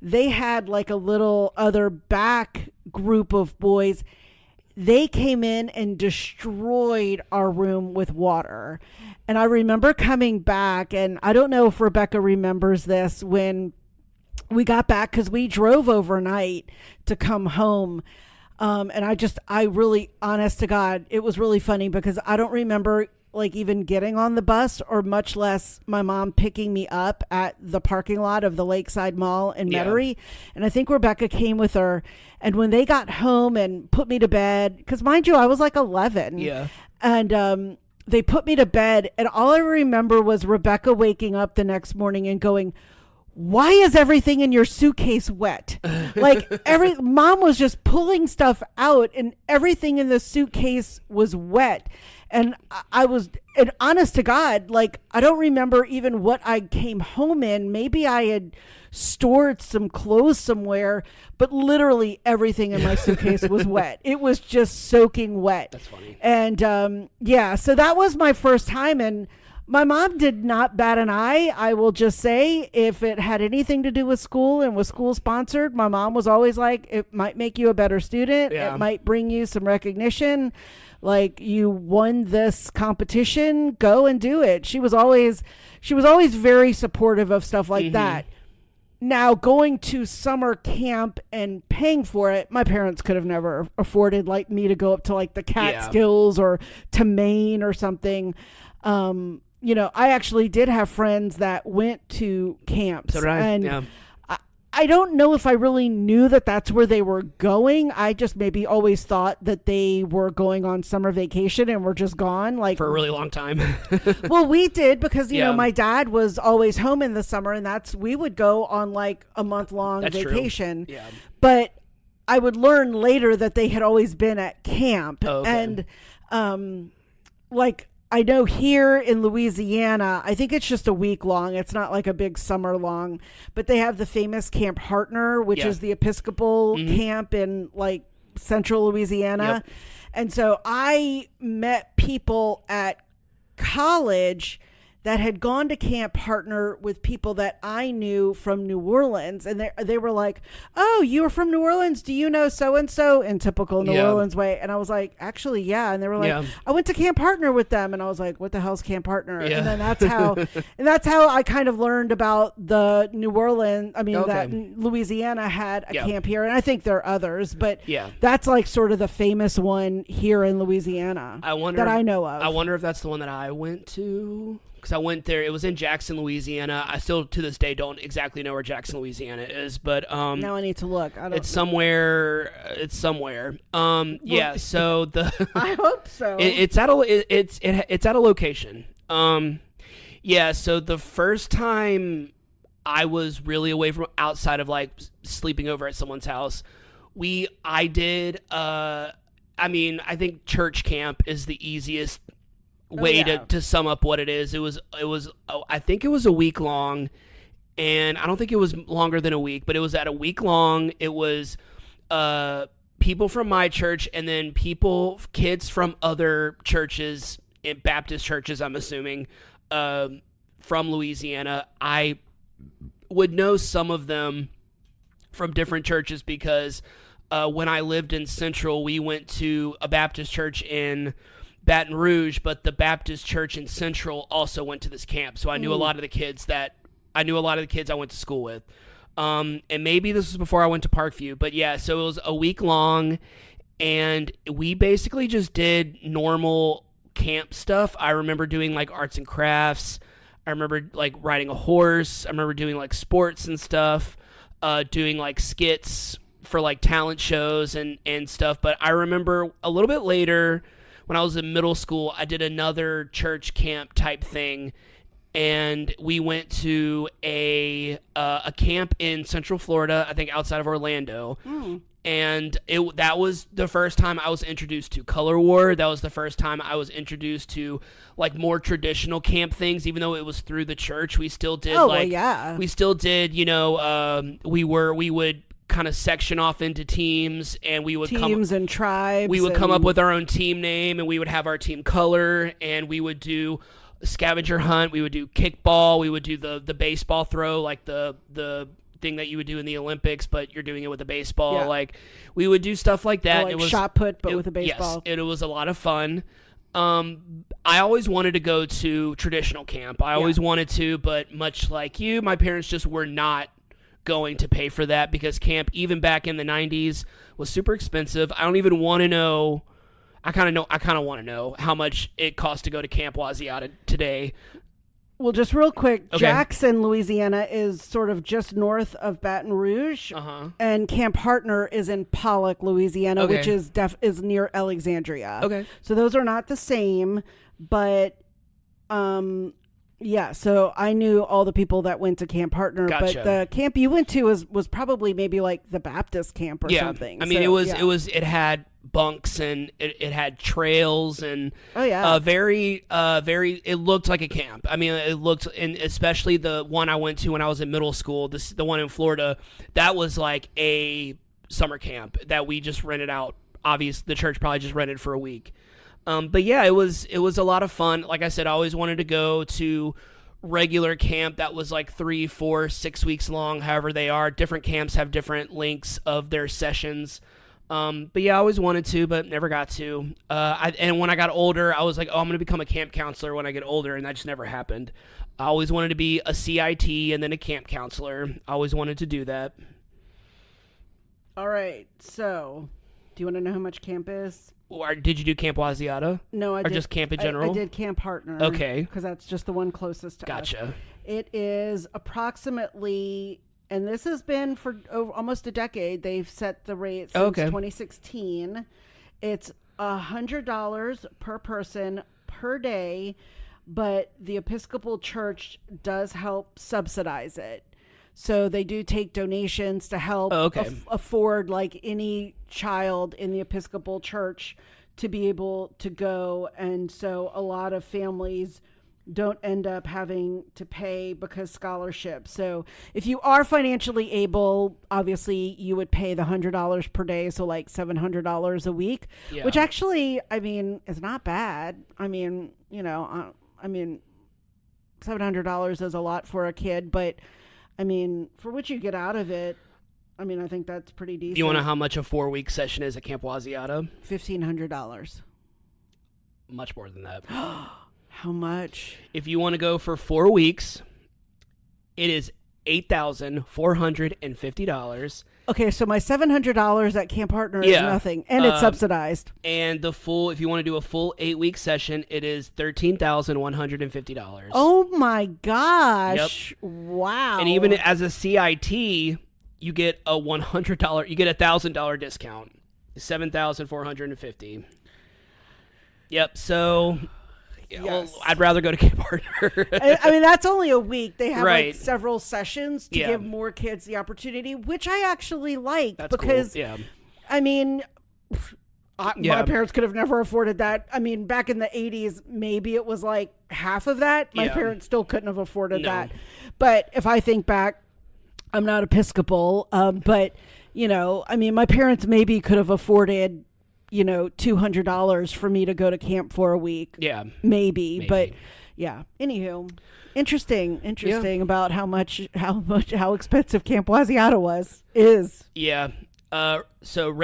They had like a little other back group of boys. They came in and destroyed our room with water. And I remember coming back, and I don't know if Rebecca remembers this, when we got back, because we drove overnight to come home. And I really, honest to God, it was really funny because I don't remember like even getting on the bus, or much less my mom picking me up at the parking lot of the Lakeside Mall in Metairie. And I think Rebecca came with her. And when they got home and put me to bed, because mind you, I was like 11. Yeah. And they put me to bed. And all I remember was Rebecca waking up the next morning and going, "Why is everything in your suitcase wet?" Like mom was just pulling stuff out and everything in the suitcase was wet. And and honest to God, like, I don't remember even what I came home in. Maybe I had stored some clothes somewhere, but literally everything in my suitcase was wet. It was just soaking wet. That's funny. And so that was my first time. And my mom did not bat an eye. I will just say, if it had anything to do with school and was school sponsored, my mom was always like, it might make you a better student. Yeah. It might bring you some recognition. Like, you won this competition, go and do it. She was always very supportive of stuff like that. Now, going to summer camp and paying for it, my parents could have never afforded like me to go up to like the Catskills or to Maine or something. You know, I actually did have friends that went to camps. So did I. And I don't know if I really knew that that's where they were going. I just maybe always thought that they were going on summer vacation and were just gone, like, for a really long time. Well, we did, because you know, my dad was always home in the summer, and we would go on like a month-long vacation. True. Yeah. But I would learn later that they had always been at camp. Oh, okay. And like, I know here in Louisiana, I think it's just a week long. It's not like a big summer long, but they have the famous Camp Hartner, which is the Episcopal camp in like central Louisiana. Yep. And so I met people at college that had gone to Camp Partner with people that I knew from New Orleans. And they were like, oh, you were from New Orleans. Do you know so-and-so? In typical New Orleans way. And I was like, actually, yeah. And they were like, I went to Camp Partner with them. And I was like, what the hell's Camp Partner? Yeah. And then that's how I kind of learned about the New Orleans. I mean, that Louisiana had a camp here. And I think there are others, but that's like sort of the famous one here in Louisiana that I know of. I wonder if that's the one that I went to. Because I went there. It was in Jackson, Louisiana. I still, to this day, don't exactly know where Jackson, Louisiana is. But now I need to look. It's somewhere. It's somewhere. Yeah. So I hope so. It's at a location. Yeah. So the first time I was really away from outside of like sleeping over at someone's house, I did. I mean, I think church camp is the easiest way to sum up what it is. It was I think it was a week long, and I don't think it was longer than a week, but it was at a week long. It was people from my church and then kids from other churches, Baptist churches, I'm assuming, from Louisiana. I would know some of them from different churches because when I lived in Central, we went to a Baptist church in Baton Rouge, but the Baptist church in Central also went to this camp. So I knew a lot of the kids I went to school with. And maybe this was before I went to Parkview, but yeah, so it was a week long and we basically just did normal camp stuff. I remember doing like arts and crafts. I remember like riding a horse. I remember doing like sports and stuff, doing like skits for like talent shows and stuff. But I remember a little bit later, when I was in middle school, I did another church camp type thing, and we went to a camp in Central Florida, I think outside of Orlando, and that was the first time I was introduced to Color War. That was the first time I was introduced to like more traditional camp things, even though it was through the church. We still did we still did, we would kind of section off into teams, and we would and tribes. We would come up with our own team name, and we would have our team color, and we would do scavenger hunt. We would do kickball. We would do the baseball throw, like the thing that you would do in the Olympics, but you're doing it with a baseball. Yeah. Like we would do stuff like that. Or like it was shot put, but with a baseball. Yes, it was a lot of fun. I always wanted to go to traditional camp. I always wanted to, but much like you, my parents just were not going to pay for that because camp, even back in the 90s, was super expensive. I don't even want to know. I kind of want to know how much it costs to go to Camp Waziyatah today. Well, just real quick, Jackson, Louisiana is sort of just north of Baton Rouge, and Camp Hartner is in Pollock, Louisiana, which is near Alexandria. Okay, so those are not the same, but yeah, so I knew all the people that went to Camp Hartner, but the camp you went to was probably maybe like the Baptist camp or something. I mean, it had bunks and it had trails and very it looked like a camp. I mean, it looked, and especially the one I went to when I was in middle school, the one in Florida, that was like a summer camp that we just rented out. Obviously, the church probably just rented for a week. But yeah, it was a lot of fun. Like I said, I always wanted to go to regular camp that was like 3, 4, 6 weeks long, however they are. Different camps have different lengths of their sessions. But yeah, I always wanted to, but never got to. And when I got older, I was like, oh, I'm going to become a camp counselor when I get older, and that just never happened. I always wanted to be a CIT and then a camp counselor. I always wanted to do that. All right, so do you want to know how much camp is? Or did you do Camp Waziyatah? No, I did. Or just camp in general? I did Camp Hartner. Okay. Because that's just the one closest to us. Gotcha. It is approximately, and this has been for almost a decade. They've set the rate since 2016. It's $100 per person per day, but the Episcopal Church does help subsidize it. So they do take donations to help afford like any child in the Episcopal Church to be able to go. And so a lot of families don't end up having to pay because scholarship. So if you are financially able, obviously you would pay the $100 per day. So like $700 a week, which actually, I mean, is not bad. I mean, you know, $700 is a lot for a kid, but I mean, for what you get out of it, I mean, I think that's pretty decent. Do you want to know how much a 4-week session is at Camp Waziyatah? $1,500. Much more than that. How much? If you want to go for 4 weeks, it is $8,450. Okay, so my $700 at Camp Partner is nothing, and it's subsidized. And the full, if you want to do a full 8-week session, it is $13,150. Oh my gosh! Yep. Wow! And even as a CIT, you get a $100, you get $1,000 discount, $7,450. Yep. So. Yes. Well, I'd rather go to Camp Partner. I mean, that's only a week. They have like several sessions to give more kids the opportunity, which I actually like because, cool. I mean, my parents could have never afforded that. I mean, back in the 80s, maybe it was like half of that. My parents still couldn't have afforded that. But if I think back, I'm not Episcopal, but, you know, I mean, my parents maybe could have afforded, you know, $200 for me to go to camp for a week. Yeah. Maybe. But yeah. Anywho, interesting about how expensive Camp Waziyatah is. Yeah. So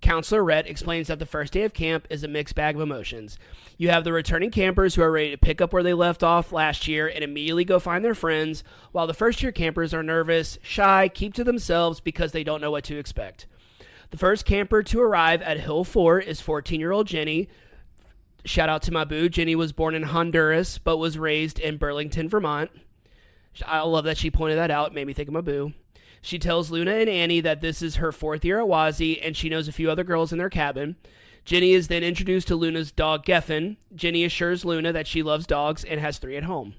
Counselor Rhett explains that the first day of camp is a mixed bag of emotions. You have the returning campers who are ready to pick up where they left off last year and immediately go find their friends, while the first year campers are nervous, shy, keep to themselves because they don't know what to expect. The first camper to arrive at Hill 4 is 14-year-old Jenny. Shout out to my boo. Jenny was born in Honduras, but was raised in Burlington, Vermont. I love that she pointed that out. It made me think of my boo. She tells Luna and Annie that this is her 4th year at Wazi, and she knows a few other girls in their cabin. Jenny is then introduced to Luna's dog, Geffen. Jenny assures Luna that she loves dogs and has 3 at home.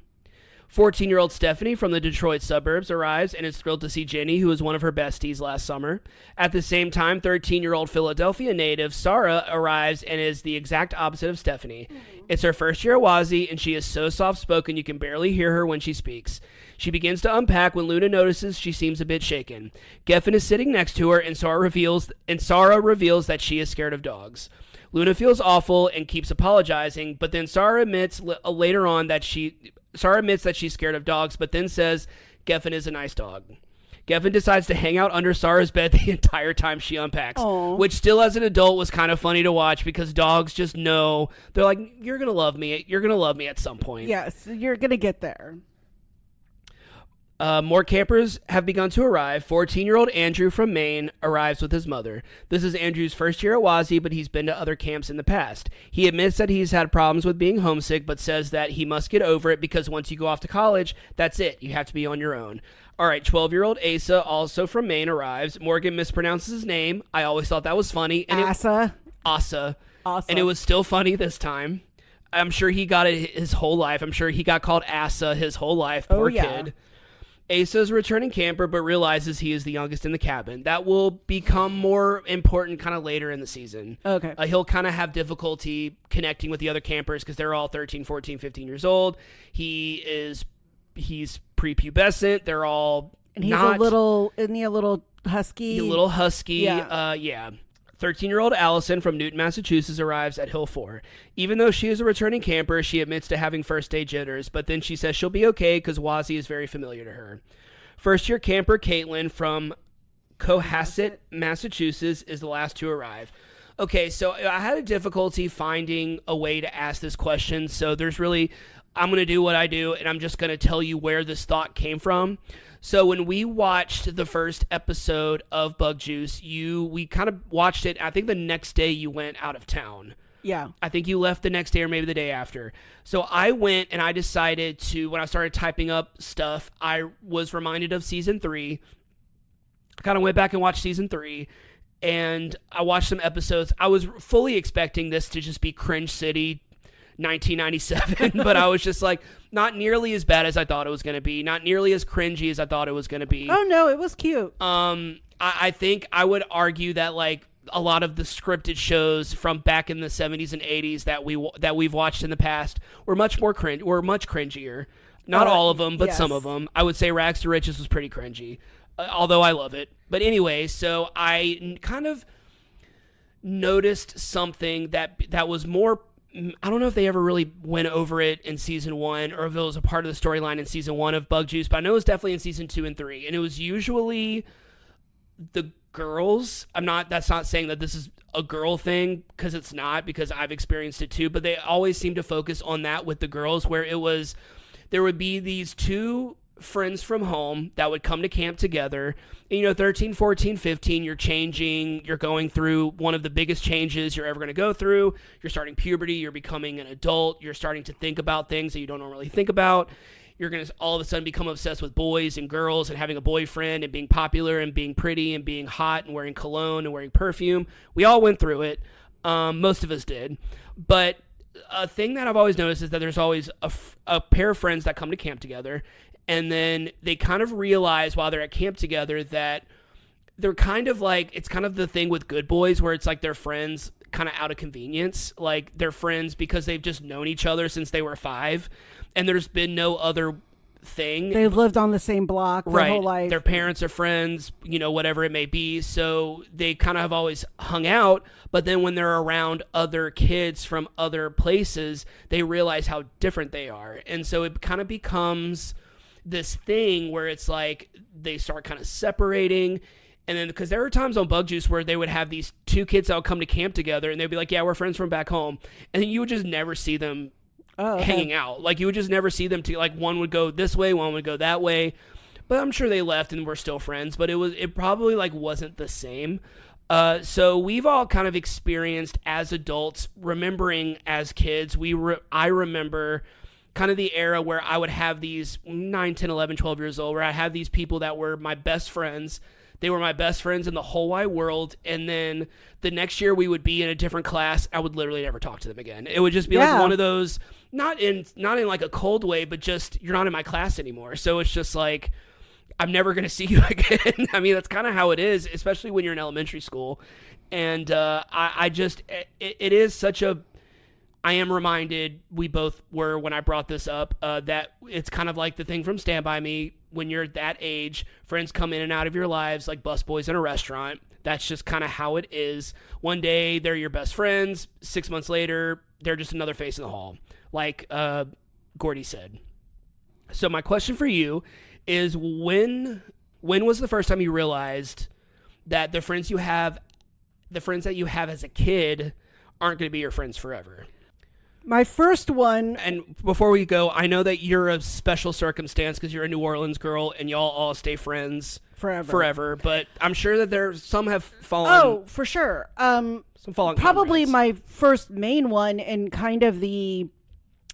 14-year-old Stephanie from the Detroit suburbs arrives and is thrilled to see Jenny, who was one of her besties last summer. At the same time, 13-year-old Philadelphia native Sarah arrives and is the exact opposite of Stephanie. It's her first year at Wazi, and she is so soft-spoken you can barely hear her when she speaks. She begins to unpack when Luna notices she seems a bit shaken. Geffen is sitting next to her, and Sarah reveals that she is scared of dogs. Luna feels awful and keeps apologizing, but then Sarah admits later on that she's scared of dogs, but then says Geffen is a nice dog. Geffen decides to hang out under Sarah's bed the entire time she unpacks, which still as an adult was kind of funny to watch because dogs just know. They're like, you're going to love me. You're going to love me at some point. Yes, you're going to get there. More campers have begun to arrive. 14-year-old Andrew from Maine arrives with his mother. This is Andrew's first year at Wazi, but he's been to other camps in the past. He admits that he's had problems with being homesick, but says that he must get over it because once you go off to college, that's it. You have to be on your own. All right, 12-year-old Asa, also from Maine, arrives. Morgan mispronounces his name. I always thought that was funny. And Asa. And it was still funny this time. I'm sure he got it his whole life. I'm sure he got called Asa his whole life. Poor kid. Asa is a returning camper, but realizes he is the youngest in the cabin. That will become more important kind of later in the season. Okay. He'll kind of have difficulty connecting with the other campers because they're all 13, 14, 15 years old. He's prepubescent. They're all and he's a little husky? He's a little husky. Yeah. 13-year-old Allison from Newton, Massachusetts arrives at Hill 4. Even though she is a returning camper, she admits to having first-day jitters, but then she says she'll be okay because Wazi is very familiar to her. First-year camper Caitlin from Cohasset, Massachusetts is the last to arrive. Okay, so I had a difficulty finding a way to ask this question, so I'm going to do what I do, and I'm just going to tell you where this thought came from. So when we watched the first episode of Bug Juice, we kind of watched it. I think the next day you went out of town. Yeah. I think you left the next day or maybe the day after. So I went and I decided to, when I started typing up stuff, I was reminded of season 3. I kind of went back and watched season 3. And I watched some episodes. I was fully expecting this to just be Cringe City 1997, but I was just like, not nearly as bad as I thought it was going to be, not nearly as cringy as I thought it was going to be. Oh no, it was cute. I think I would argue that like a lot of the scripted shows from back in the 70s and 80s that we've watched in the past were much cringier. Not all of them, but some of them. I would say Rags to Riches was pretty cringy, although I love it. But anyway, so I kind of noticed something that was more, I don't know if they ever really went over it in season 1 or if it was a part of the storyline in season 1 of Bug Juice, but I know it was definitely in season 2 and 3. And it was usually the girls. That's not saying that this is a girl thing, because it's not, because I've experienced it too, but they always seem to focus on that with the girls, where there would be these two friends from home that would come to camp together. And, 13, 14, 15, you're changing, you're going through one of the biggest changes you're ever going to go through. You're starting puberty, you're becoming an adult, you're starting to think about things that you don't normally think about. You're going to all of a sudden become obsessed with boys and girls and having a boyfriend and being popular and being pretty and being hot and wearing cologne and wearing perfume. We all went through it. Most of us did. But a thing that I've always noticed is that there's always a pair of friends that come to camp together, and then they kind of realize while they're at camp together that they're kind of like, it's kind of the thing with good boys where it's like they're friends kind of out of convenience. Like, they're friends because they've just known each other since they were 5, and there's been no other thing. They've lived on the same block their whole life. Their parents are friends, whatever it may be. So they kind of have always hung out, but then when they're around other kids from other places, they realize how different they are. And so it kind of becomes this thing where it's like they start kind of separating. And then, because there were times on Bug Juice where they would have these two kids that would come to camp together, and they'd be like, yeah, we're friends from back home. And then you would just never see them hanging out. Like, you would just never see them like, one would go this way, one would go that way. But I'm sure they left and were still friends, but it probably like wasn't the same. So we've all kind of experienced as adults, remembering as kids, I remember kind of the era where I would have these 9, 10, 11, 12 years old, where I had these people that were my best friends. They were my best friends in the whole wide world. And then the next year we would be in a different class. I would literally never talk to them again. It would just be like one of those, not in like a cold way, but just, you're not in my class anymore. So it's just like, I'm never going to see you again. I mean, that's kind of how it is, especially when you're in elementary school. And it is such a, I am reminded, we both were when I brought this up, that it's kind of like the thing from Stand By Me. When you're that age, friends come in and out of your lives like busboys in a restaurant. That's just kind of how it is. One day, they're your best friends. 6 months later, they're just another face in the hall, like Gordy said. So my question for you is, when was the first time you realized that the friends that you have as a kid aren't going to be your friends forever? My first one... And before we go, I know that you're a special circumstance because you're a New Orleans girl and y'all all stay friends forever. But I'm sure that some have fallen... Oh, for sure. Some fallen probably comrades. My first main one, and kind of the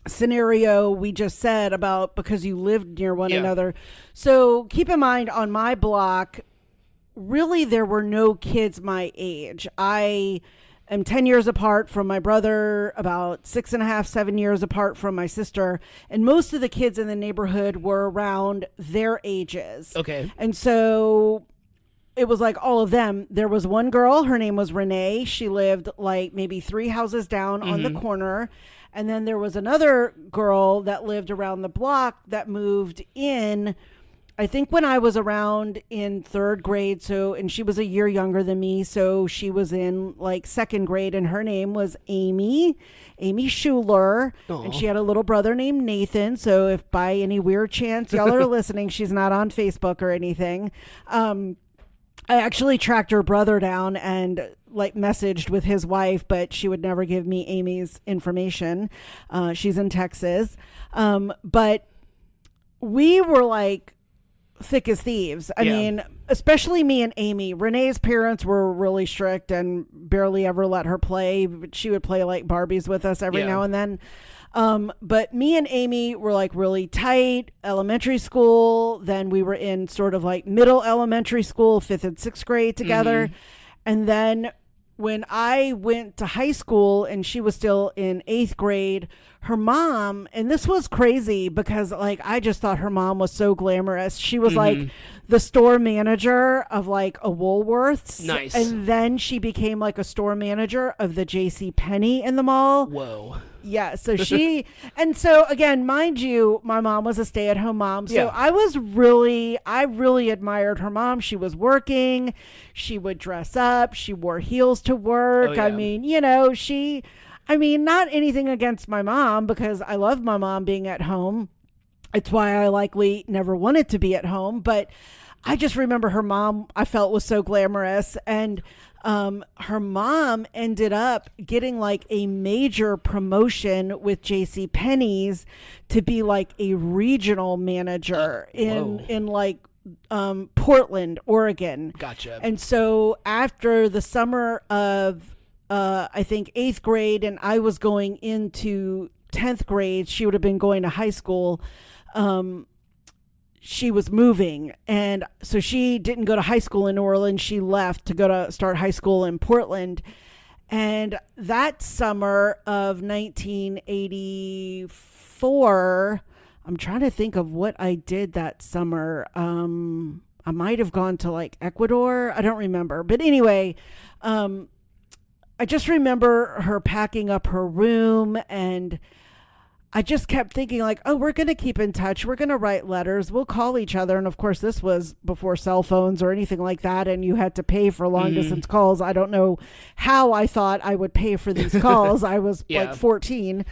scenario we just said about because you lived near one another. So keep in mind, on my block, really there were no kids my age. I am 10 years apart from my brother, about 6.5, 7 years apart from my sister. And most of the kids in the neighborhood were around their ages. Okay. And so it was like all of them. There was one girl, her name was Renee. She lived like maybe 3 houses down on the corner. And then there was another girl that lived around the block that moved in, I think when I was around in 3rd grade. So, and she was a year younger than me. So she was in like 2nd grade, and her name was Amy Schuler. Aww. And she had a little brother named Nathan. So if by any weird chance y'all are listening, she's not on Facebook or anything. I actually tracked her brother down and like messaged with his wife, but she would never give me Amy's information. She's in Texas. But we were like thick as thieves. I mean, especially me and Amy. Renee's parents were really strict and barely ever let her play. But she would play like Barbies with us every now and then. But me and Amy were like really tight. Elementary school. Then we were in sort of like middle elementary school, 5th and 6th grade together. And then when I went to high school and she was still in 8th grade, her mom, and this was crazy because like I just thought her mom was so glamorous. She was like the store manager of like a Woolworths. Nice. And then she became like a store manager of the J.C. Penney in the mall. Whoa. Yeah, so she, and so again, mind you, my mom was a stay-at-home mom, so I really admired her mom. She was working, she would dress up, she wore heels to work. Oh, yeah. I mean, you know, not anything against my mom because I love my mom being at home. It's why I likely never wanted to be at home, but I just remember her mom, I felt was so glamorous, and her mom ended up getting like a major promotion with J.C. Penney's to be like a regional manager in like Portland, Oregon. Gotcha. And so after the summer of I think 8th grade, and I was going into 10th grade, she would have been going to high school. She was moving, and so she didn't go to high school in New Orleans. She left to go to start high school in Portland. And that summer of 1984, I'm trying to think of what I did that summer. I might have gone to like Ecuador. I don't remember. But anyway, I just remember her packing up her room, and I just kept thinking like, oh, we're going to keep in touch. We're going to write letters. We'll call each other. And of course, this was before cell phones or anything like that. And you had to pay for long distance calls. I don't know how I thought I would pay for these calls. I was like 14.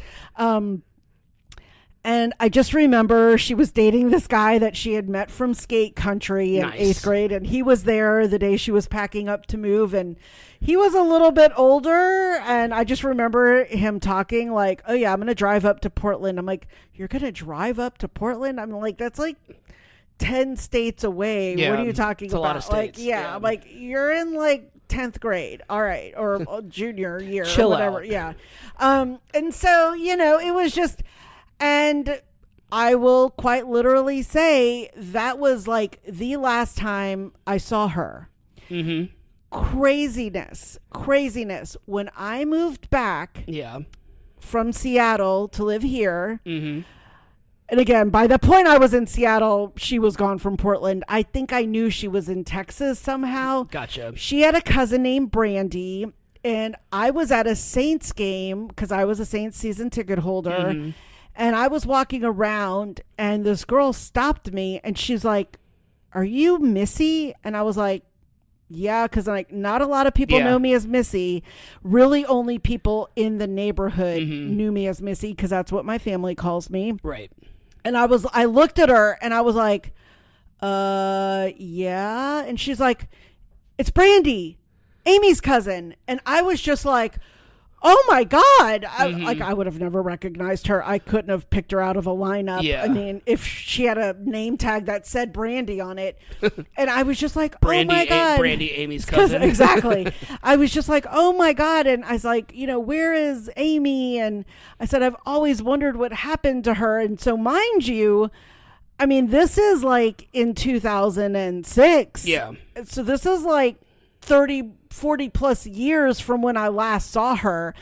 And I just remember she was dating this guy that she had met from skate country in 8th grade. And he was there the day she was packing up to move. And he was a little bit older. And I just remember him talking like, oh, yeah, I'm going to drive up to Portland. I'm like, you're going to drive up to Portland? I'm like, that's like 10 states away. Yeah, what are you talking it's about? A lot of states. Like, yeah, I'm like, you're in like 10th grade. All right. Or junior year. Chill or whatever. out. Yeah. And so, you know, it was just... And I will quite literally say that was like the last time I saw her. Mm-hmm. Craziness. When I moved back from Seattle to live here, and again, by the point I was in Seattle, she was gone from Portland. I think I knew she was in Texas somehow. Gotcha. She had a cousin named Brandy, and I was at a Saints game because I was a Saints season ticket holder. And I was walking around, and this girl stopped me, and she's like, are you Missy? And I was like, yeah, because like not a lot of people know me as Missy. Really only people in the neighborhood knew me as Missy because that's what my family calls me. Right. And I looked at her, and I was like, yeah. And she's like, it's Brandy, Amy's cousin. And I was just like, oh my God. I would have never recognized her. I couldn't have picked her out of a lineup. Yeah. I mean, if she had a name tag that said Brandy on it. And I was just like, Brandy, oh my God. Brandy, Amy's cousin. Exactly. I was just like, oh my God. And I was like, you know, where is Amy? And I said, I've always wondered what happened to her. And so mind you, I mean, this is like in 2006. Yeah. So this is like 40 plus years from when I last saw her.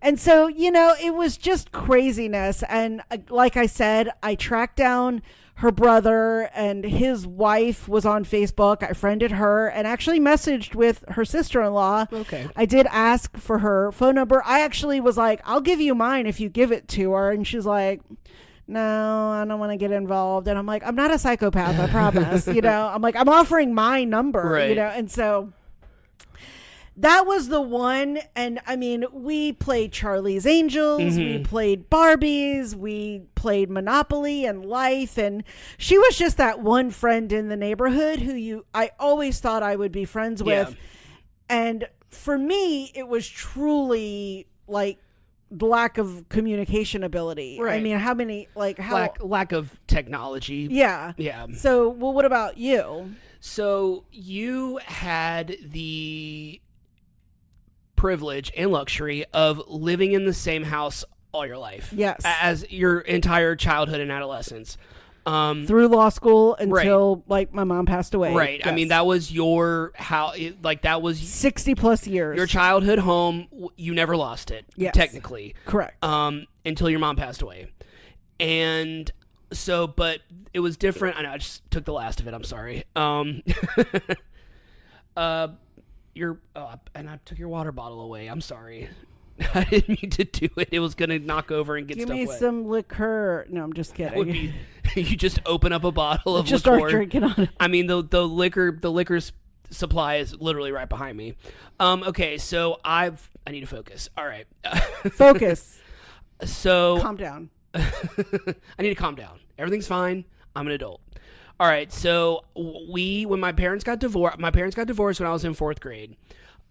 And so, you know, it was just craziness. And like I said, I tracked down her brother, and his wife was on Facebook. I friended her and actually messaged with her sister-in-law. Okay. I did ask for her phone number. I actually was like, I'll give you mine if you give it to her. And she's like, no, I don't want to get involved. And I'm like, I'm not a psychopath, I promise. You know, I'm like, I'm offering my number, right. You know, and so that was the one. And I mean, we played Charlie's Angels, we played Barbies, we played Monopoly and Life. And she was just that one friend in the neighborhood who I always thought I would be friends with. And for me, it was truly like the lack of communication ability. Right. I mean, how many, like how lack of technology. Yeah. Yeah. So, well, what about you? So you had the privilege and luxury of living in the same house all your life. Yes. As your entire childhood and adolescence. through law school until like my mom passed away. Right. Yes. I mean, that was your that was 60 plus years. Your childhood home. You never lost it. Yes. Technically. Correct. Until your mom passed away. And so, but it was different. I know I just took the last of it. I'm sorry. And I took your water bottle away. I'm sorry. I didn't mean to do it. It was going to knock over and get Give stuff wet. me some liquor. No, I'm just kidding. You just open up a bottle of just liqueur. Start drinking on it. I mean, the liquor's supply is literally right behind me. Okay, so I need to focus. All right. Focus. So calm down. I need to calm down. Everything's fine. I'm an adult. All right. So when my parents got divorced when I was in 4th grade.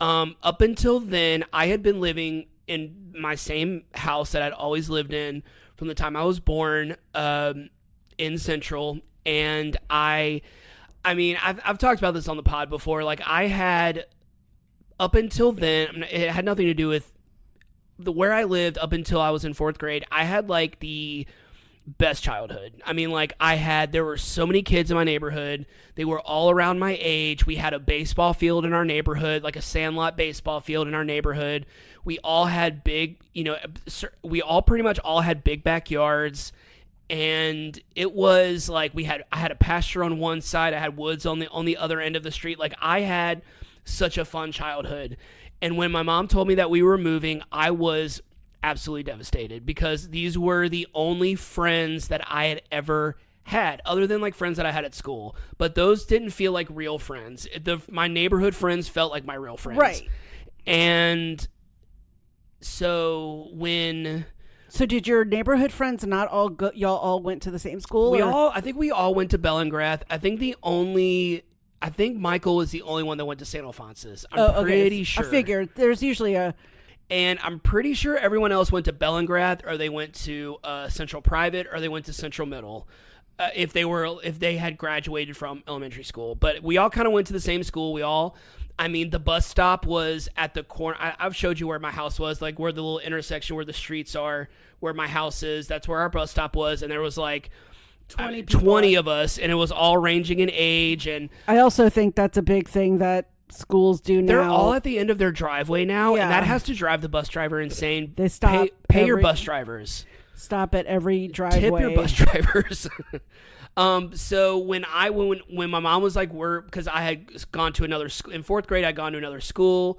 Up until then, I had been living in my same house that I'd always lived in from the time I was born, in Central. And I've talked about this on the pod before. Like I had, up until then, it had nothing to do with where I lived up until I was in 4th grade. I had like the best childhood. I mean, like there were so many kids in my neighborhood. They were all around my age. We had a baseball field in our neighborhood, like a sandlot baseball field in our neighborhood. We all had we all pretty much all had big backyards. And it was like I had a pasture on one side. I had woods on the other end of the street. Like I had such a fun childhood. And when my mom told me that we were moving, I was absolutely devastated because these were the only friends that I had ever had, other than like friends that I had at school. But those didn't feel like real friends. My neighborhood friends felt like my real friends. Right. And so So did your neighborhood friends not all go? Y'all all went to the same school? I think we all went to Bellingrath. I think Michael was the only one that went to St. Alphonsus. I'm pretty sure. I figured there's usually and I'm pretty sure everyone else went to Bellingrath, or they went to Central Private, or they went to Central Middle, if they had graduated from elementary school. But we all kind of went to the same school. The bus stop was at the corner. I've showed you where my house was, like where the little intersection where the streets are, where my house is. That's where our bus stop was, and there was like 20 of us, and it was all ranging in age. And I also think that's a big thing that schools do now. They're all at the end of their driveway now, yeah. And that has to drive the bus driver insane. They stop. Pay your bus drivers. Stop at every driveway. Tip your bus drivers. So when my mom was like, because I had gone to another school in 4th grade, I'd gone to another school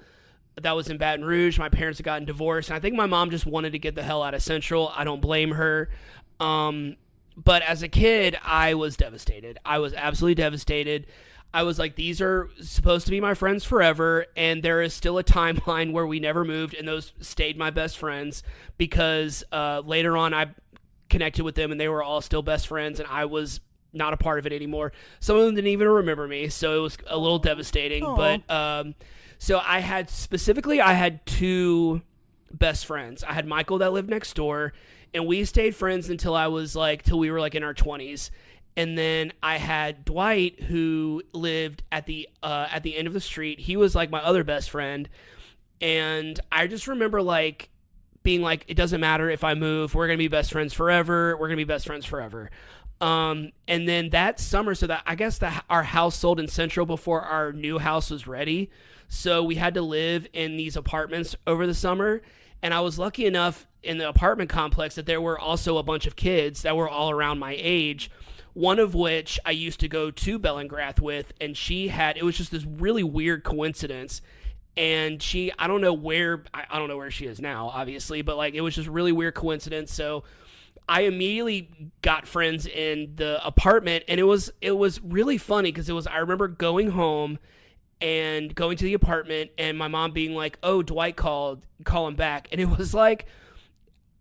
that was in Baton Rouge. My parents had gotten divorced, and I think my mom just wanted to get the hell out of Central. I don't blame her. But as a kid, I was devastated. I was absolutely devastated. I was like, these are supposed to be my friends forever, and there is still a timeline where we never moved, and those stayed my best friends because later on I connected with them, and they were all still best friends, and I was not a part of it anymore. Some of them didn't even remember me, so it was a little devastating. Aww. But so I had 2 best friends. I had Michael that lived next door, and we stayed friends until we were like in our 20s. And then I had Dwight, who lived at the end of the street. He was like my other best friend. And I just remember like being like, it doesn't matter if I move. We're going to be best friends forever. We're going to be best friends forever. And then that summer, so that I guess our house sold in Central before our new house was ready. So we had to live in these apartments over the summer. And I was lucky enough in the apartment complex that there were also a bunch of kids that were all around my age. One of which I used to go to Bellingrath with, and it was just this really weird coincidence. And I don't know where she is now, obviously, but like it was just really weird coincidence. So I immediately got friends in the apartment, and it was really funny because I remember going home and going to the apartment and my mom being like, "Oh, Dwight called, call him back." And it was like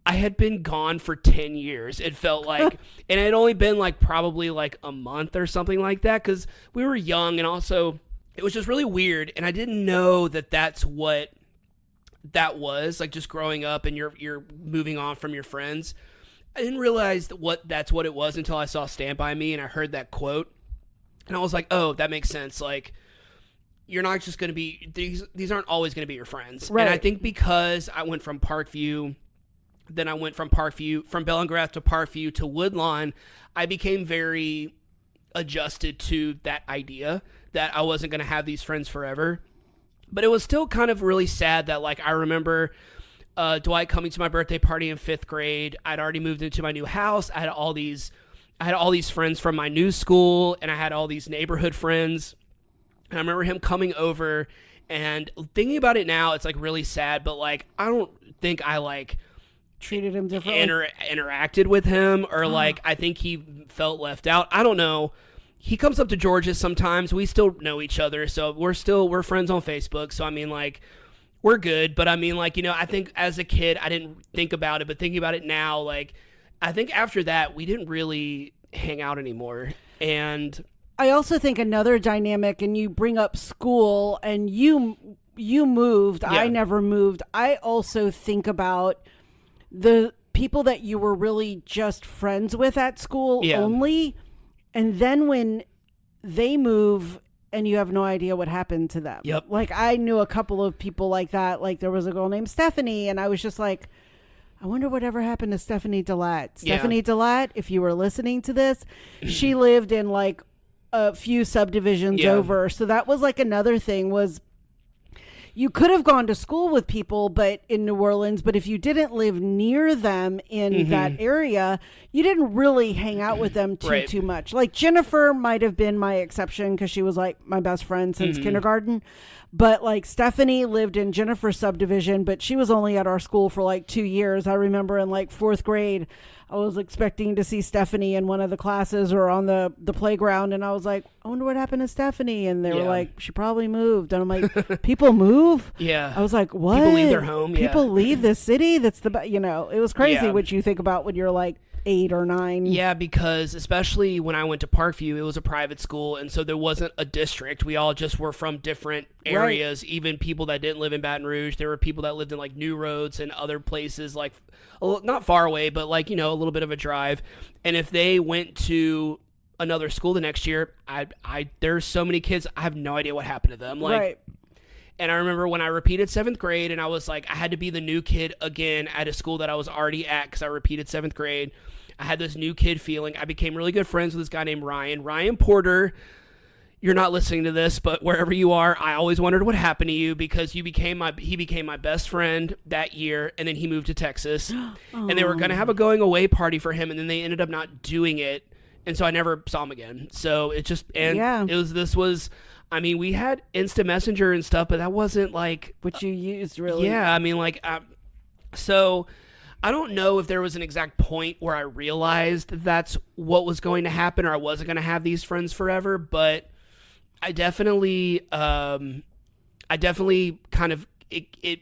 I had been gone for 10 years. It felt like, and it had only been like probably like a month or something like that because we were young, and also it was just really weird. And I didn't know that that's what that was, like just growing up and you're moving on from your friends. I didn't realize that's what it was until I saw Stand By Me and I heard that quote. And I was like, oh, that makes sense. Like, you're not just going to be, these aren't always going to be your friends. Right. And I think because I went from Parkview Then I went from Bellingrath to Parkview to Woodlawn. I became very adjusted to that idea that I wasn't going to have these friends forever. But it was still kind of really sad that, like, I remember Dwight coming to my birthday party in 5th grade. I'd already moved into my new house. I had all these friends from my new school, and I had all these neighborhood friends. And I remember him coming over, and thinking about it now, it's, like, really sad. But, like, I don't think I, like, treated him differently, interacted with him, or, like, I think he felt left out. I don't know. He comes up to Georgia sometimes. We still know each other, so we're friends on Facebook. So, I mean, like, we're good. But, I mean, like, you know, I think as a kid, I didn't think about it. But thinking about it now, like, I think after that, we didn't really hang out anymore. And I also think another dynamic, and you bring up school, and you moved. Yeah. I never moved. I also think about the people that you were really just friends with at school only. And then when they move and you have no idea what happened to them. Yep. Like, I knew a couple of people like that. Like, there was a girl named Stephanie, and I was just like, I wonder whatever happened to Stephanie DeLatte. Stephanie DeLatte, if you were listening to this, she lived in, like, a few subdivisions over. So that was, like, another thing was, you could have gone to school with people in New Orleans, but if you didn't live near them in that area, you didn't really hang out with them too much. Like, Jennifer might have been my exception because she was, like, my best friend since kindergarten. But, like, Stephanie lived in Jennifer's subdivision, but she was only at our school for, like, 2 years. I remember in, like, 4th grade, I was expecting to see Stephanie in one of the classes or on the playground, and I was like, I wonder what happened to Stephanie. And they were like, she probably moved. And I'm like, people move? Yeah. I was like, what? People leave their home. People leave the city? That's you know, it was crazy what you think about when you're like 8 or 9. Yeah, because especially when I went to Parkview, it was a private school, and so there wasn't a district. We all just were from different areas. Even people that didn't live in Baton Rouge, there were people that lived in, like, New Roads and other places, like, not far away, but, like, you know, a little bit of a drive. And if they went to another school the next year, there's so many kids, I have no idea what happened to them. Like, and I remember when I repeated 7th grade, and I was like, I had to be the new kid again at a school that I was already at because I repeated 7th grade. I had this new kid feeling. I became really good friends with this guy named Ryan Porter. You're not listening to this, but wherever you are, I always wondered what happened to you because he became my best friend that year, and then he moved to Texas. And they were going to have a going away party for him, and then they ended up not doing it. And so I never saw him again. So it just, I mean, we had Instant Messenger and stuff, but that wasn't like what you used really. Yeah, I mean, like, so I don't know if there was an exact point where I realized that's what was going to happen, or I wasn't going to have these friends forever, but I definitely kind of, it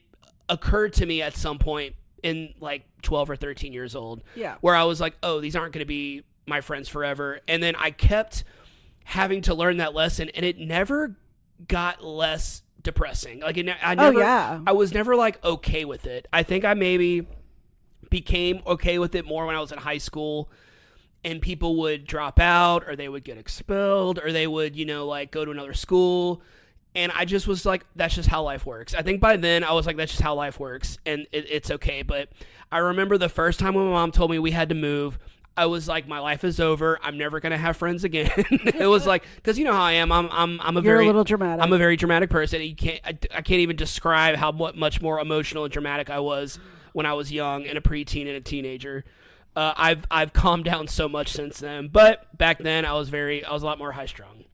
occurred to me at some point in, like, 12 or 13 years old, where I was like, oh, these aren't going to be my friends forever. And then I kept having to learn that lesson, and it never got less depressing. Like, I was never, like, okay with it. I think I maybe became okay with it more when I was in high school, and people would drop out, or they would get expelled, or they would, you know, like, go to another school. And I just was like, that's just how life works. I think by then I was like, that's just how life works, and it's okay. But I remember the first time when my mom told me we had to move, I was like, my life is over. I'm never gonna have friends again. It was like, because you know how I am. You're a little dramatic. I'm a very dramatic person. I can't even describe how much more emotional and dramatic I was when I was young and a preteen and a teenager. I've calmed down so much since then, but back then I was a lot more high strung.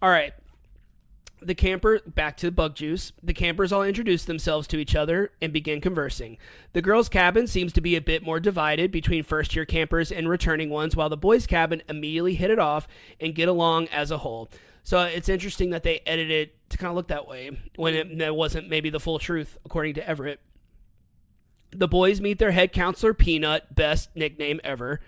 All right. Back to Bug Juice. The campers all introduced themselves to each other and began conversing. The girls' cabin seems to be a bit more divided between first-year campers and returning ones, while the boys' cabin immediately hit it off and get along as a whole. So it's interesting that they edited it to kind of look that way when that wasn't maybe the full truth, according to Everett. The boys meet their head counselor, Peanut, best nickname ever.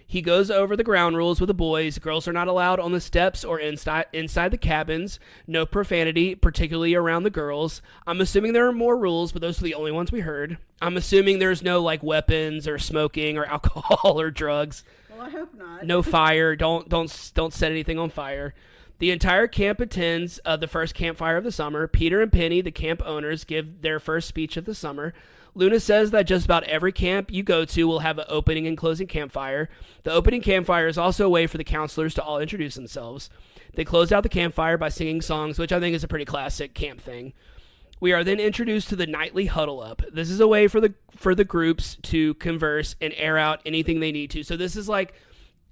He goes over the ground rules with the boys. Girls are not allowed on the steps or inside the cabins. No profanity, particularly around the girls. I'm assuming there are more rules, but those are the only ones we heard. I'm assuming there's no, like, weapons or smoking or alcohol or drugs. Well, I hope not. No fire. Don't set anything on fire. The entire camp attends the first campfire of the summer. Peter and Penny, the camp owners, give their first speech of the summer. Luna says that just about every camp you go to will have an opening and closing campfire. The opening campfire is also a way for the counselors to all introduce themselves. They close out the campfire by singing songs, which I think is a pretty classic camp thing. We are then introduced to the nightly huddle up. This is a way for the groups to converse and air out anything they need to. So this is like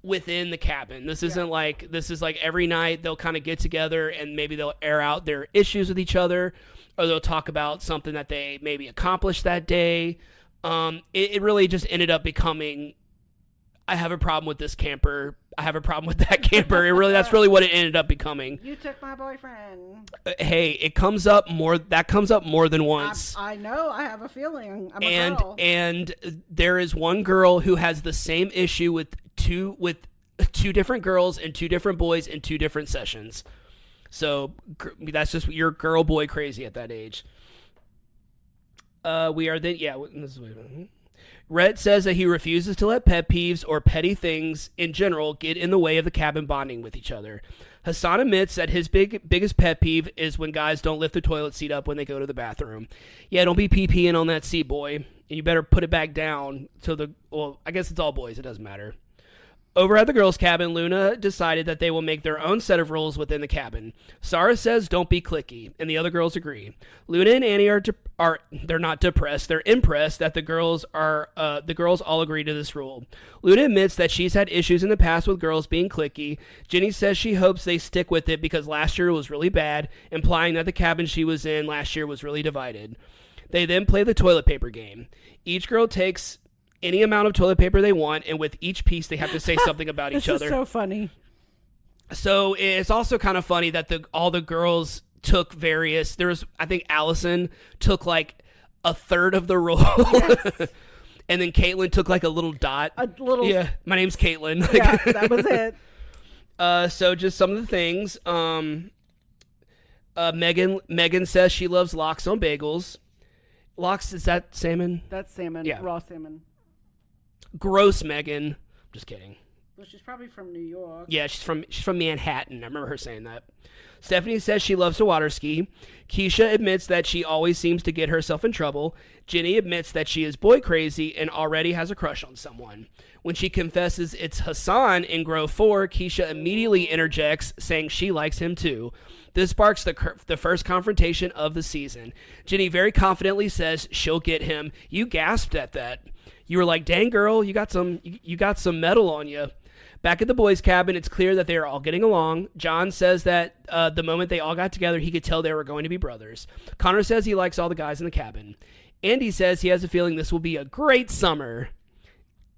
within the cabin. This is like every night they'll kind of get together and maybe they'll air out their issues with each other, or they'll talk about something that they maybe accomplished that day. It really just ended up becoming, I have a problem with this camper, I have a problem with that camper. That's really what it ended up becoming. You took my boyfriend. Hey, it comes up more. That comes up more than once. I know. I have a feeling. I'm a girl. And there is one girl who has the same issue with two different girls and two different boys in two different sessions. So that's just, you're girl boy crazy at that age. We are then, this is Rhett says that he refuses to let pet peeves or petty things in general get in the way of the cabin bonding with each other. Hassan admits that his biggest pet peeve is when guys don't lift the toilet seat up when they go to the bathroom. Yeah, don't be pee-peeing on that seat, boy. And you better put it back down I guess it's all boys. It doesn't matter. Over at the girls' cabin, Luna decided that they will make their own set of rules within the cabin. Sarah says don't be cliquey, and the other girls agree. Luna and Annie they're not depressed, they're impressed that the girls all agree to this rule. Luna admits that she's had issues in the past with girls being cliquey. Jenny says she hopes they stick with it because last year was really bad, implying that the cabin she was in last year was really divided. They then play the toilet paper game. Each girl takes any amount of toilet paper they want, and with each piece they have to say something about each other. This is so funny. So it's also kind of funny that all the girls took various. I think Allison took like a third of the roll. Yes. And then Caitlin took like a little dot. Yeah, my name's Caitlin. Yeah, that was it. So just some of the things. Megan says she loves lox on bagels. Lox, is that salmon? That's salmon. Yeah. Raw salmon. Gross, Megan. Just kidding. Well, she's probably from New York. Yeah, she's from Manhattan. I remember her saying that. Stephanie says she loves to water ski. Keisha admits that she always seems to get herself in trouble. Jenny admits that she is boy crazy and already has a crush on someone. When she confesses it's Hassan in Grove 4, Keisha immediately interjects, saying she likes him too. This sparks the first confrontation of the season. Jenny very confidently says she'll get him. You gasped at that. You were like, dang girl, you got some metal on you. Back at the boys' cabin, it's clear that they are all getting along. John says that the moment they all got together, he could tell they were going to be brothers. Connor says he likes all the guys in the cabin. Andy says he has a feeling this will be a great summer.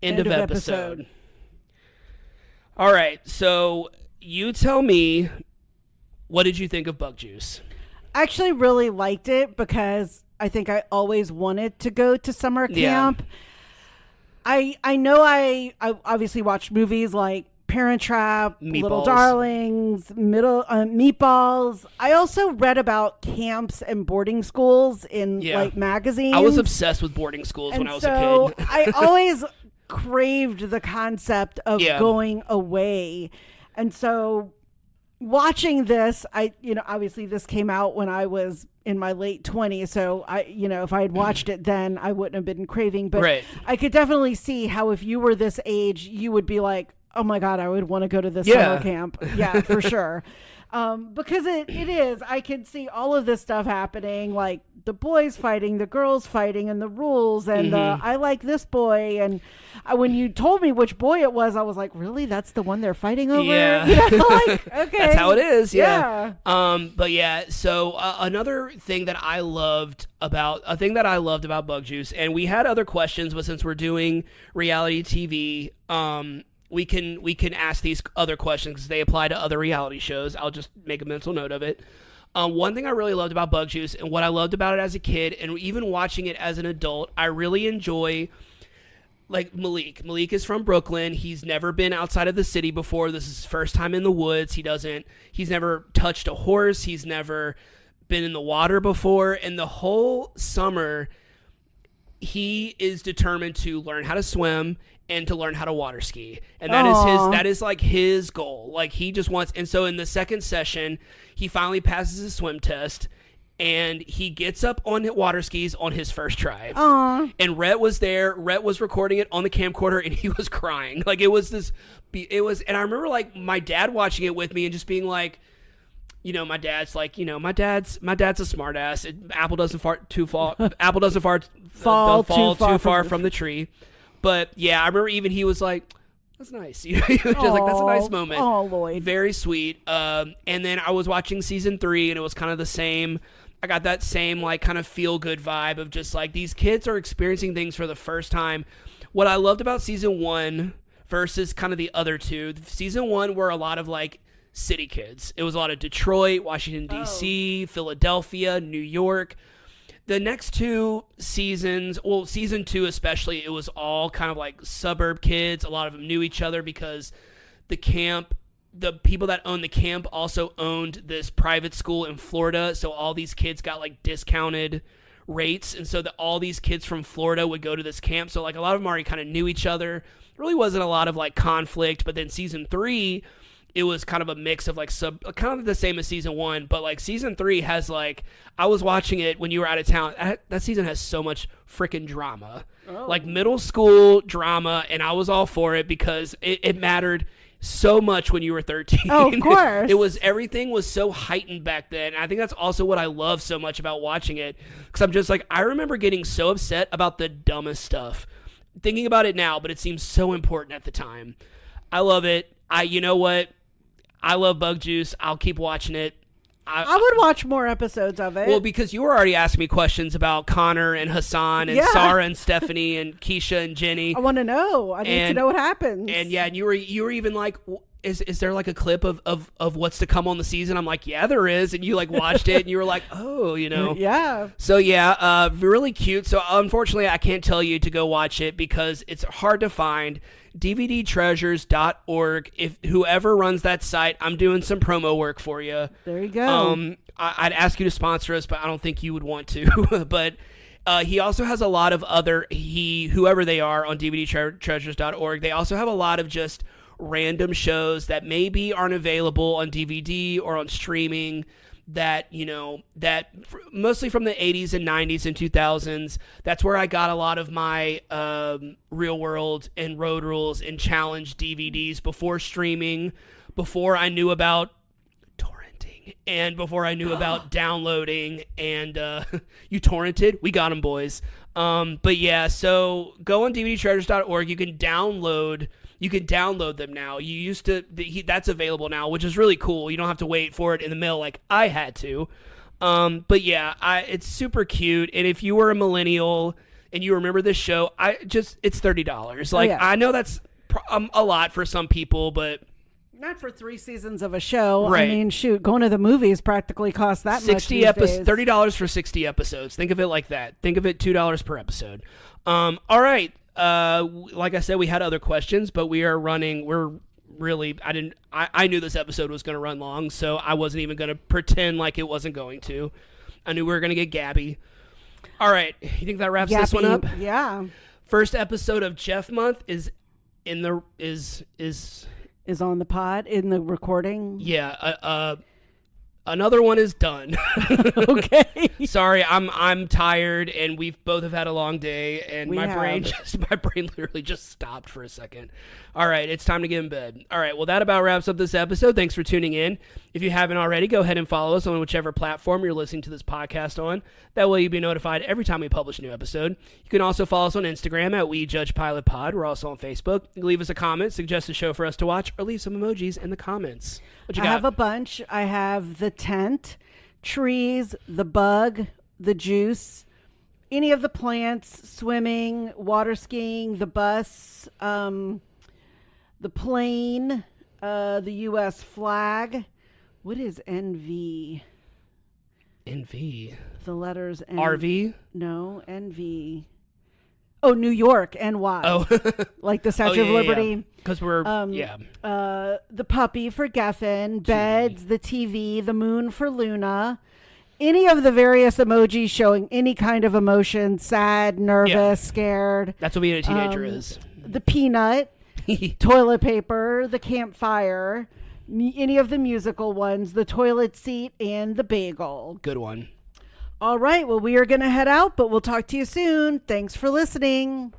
End of episode. All right, so you tell me, what did you think of Bug Juice? I actually really liked it because I think I always wanted to go to summer camp. Yeah. I know I obviously watched movies like Parent Trap, Meatballs. Little Darlings, Meatballs. I also read about camps and boarding schools in like magazines. I was obsessed with boarding schools when I was a kid. I always craved the concept of going away. And so watching this, obviously this came out when I was in my late 20s, so if I had watched it then, I wouldn't have been craving, but I could definitely see how if you were this age, you would be like, oh my God, I would want to go to this summer camp. Yeah, for sure. Because it is, I can see all of this stuff happening, like the boys fighting, the girls fighting, and the rules, and I like this boy. And when you told me which boy it was, I was like, really? That's the one they're fighting over? Yeah. Okay. That's how it is. Yeah. But yeah, so another thing that I loved about Bug Juice, and we had other questions, but since we're doing reality TV, we can ask these other questions because they apply to other reality shows. I'll just make a mental note of it. One thing I really loved about Bug Juice, and what I loved about it as a kid, and even watching it as an adult, I really enjoy, like, Malik. Malik is from Brooklyn. He's never been outside of the city before. This is his first time in the woods. He's never touched a horse. He's never been in the water before. And the whole summer, he is determined to learn how to swim and to learn how to water ski. And that is like his goal. Like, he just wants, and so in the second session, he finally passes his swim test, and he gets up on water skis on his first try. Aww. And Rhett was there. Rhett was recording it on the camcorder, and he was crying. Like, and I remember, like, my dad watching it with me and just being like, you know, my dad's like, you know, my dad's a smart ass. Apple doesn't fall too far from the tree. But yeah, I remember even he was like, that's nice. You know, he was just like, that's a nice moment. Oh, Lloyd. Very sweet. And then I was watching season 3, and it was kind of the same. I got that same, like, kind of feel-good vibe of just, like, these kids are experiencing things for the first time. What I loved about season 1 versus kind of the other two, season 1 were a lot of, like, city kids. It was a lot of Detroit, Washington, D.C., Philadelphia, New York. The next 2 seasons, well, season 2 especially, it was all kind of, like, suburb kids. A lot of them knew each other because the people that owned the camp also owned this private school in Florida, so all these kids got, like, discounted rates, and so all these kids from Florida would go to this camp, so, like, a lot of them already kind of knew each other. There really wasn't a lot of, like, conflict, but then season 3, it was kind of a mix of, like, kind of the same as season 1, but, like, season 3 has, like, I was watching it when you were out of town. That season has so much freaking drama. Like, middle school drama, and I was all for it because it mattered so much when you were 13. Oh, of course. Everything was so heightened back then. And I think that's also what I love so much about watching it. Because I'm just like, I remember getting so upset about the dumbest stuff. Thinking about it now, but it seems so important at the time. I love it. You know what? I love Bug Juice. I'll keep watching it. I would watch more episodes of it. Well, because you were already asking me questions about Connor and Hassan and Sarah and Stephanie and Keisha and Jenny. I want to know. I need to know what happens. And yeah, and you were even like, is there like a clip of what's to come on the season? I'm like, yeah, there is. And you like watched it and you were like, oh, you know. Yeah. So yeah, really cute. So unfortunately, I can't tell you to go watch it because it's hard to find. DVDtreasures.org. If whoever runs that site, I'm doing some promo work for you. There you go. I'd ask you to sponsor us, but I don't think you would want to. But he also has a lot of other whoever they are on DVDtreasures.org. They also have a lot of just random shows that maybe aren't available on DVD or on streaming. That mostly from the 80s and 90s and 2000s, that's where I got a lot of my Real World and Road Rules and Challenge DVDs before streaming, before I knew about torrenting, and before I knew about downloading. And you torrented? We got them, boys. But yeah, so go on DVDtreasures.org. You can download them now. You used to, that's available now, which is really cool. You don't have to wait for it in the mail like I had to. But yeah, it's super cute. And if you were a millennial and you remember this show, it's $30. Like, I know that's a lot for some people, but not for 3 seasons of a show. Right. I mean, shoot, going to the movies practically costs that much these days. $30 for 60 episodes. Think of it like that. Think of it $2 per episode. All right. Like I said, we had other questions, but I knew this episode was going to run long, so I wasn't even going to pretend like it wasn't going to. I knew we were going to get Gabby. All right. You think that wraps this one up? Yeah. First episode of Jeff Month is on the pod in the recording. Yeah. Another one is done. Okay. Sorry, I'm tired, and we've both have had a long day, and my brain literally just stopped for a second. All right, it's time to get in bed. All right, well, that about wraps up this episode. Thanks for tuning in. If you haven't already, go ahead and follow us on whichever platform you're listening to this podcast on. That way you'll be notified every time we publish a new episode. You can also follow us on Instagram at WeJudgePilotPod. We're also on Facebook. You can leave us a comment, suggest a show for us to watch, or leave some emojis in the comments. What you got? I have a bunch. I have the tent, trees, the bug, the juice, any of the plants, swimming, water skiing, the bus, the plane, the U.S. flag. What is NV? NV. The letters N. RV? No, NV. Oh, New York, NY. Oh. Like the Statue of Liberty. Because we're, the puppy for Geffen, beds, the TV, the moon for Luna. Any of the various emojis showing any kind of emotion, sad, nervous, scared. That's what being a teenager is. The peanut, toilet paper, the campfire, any of the musical ones, the toilet seat, and the bagel. Good one. All right. Well, we are going to head out, but we'll talk to you soon. Thanks for listening.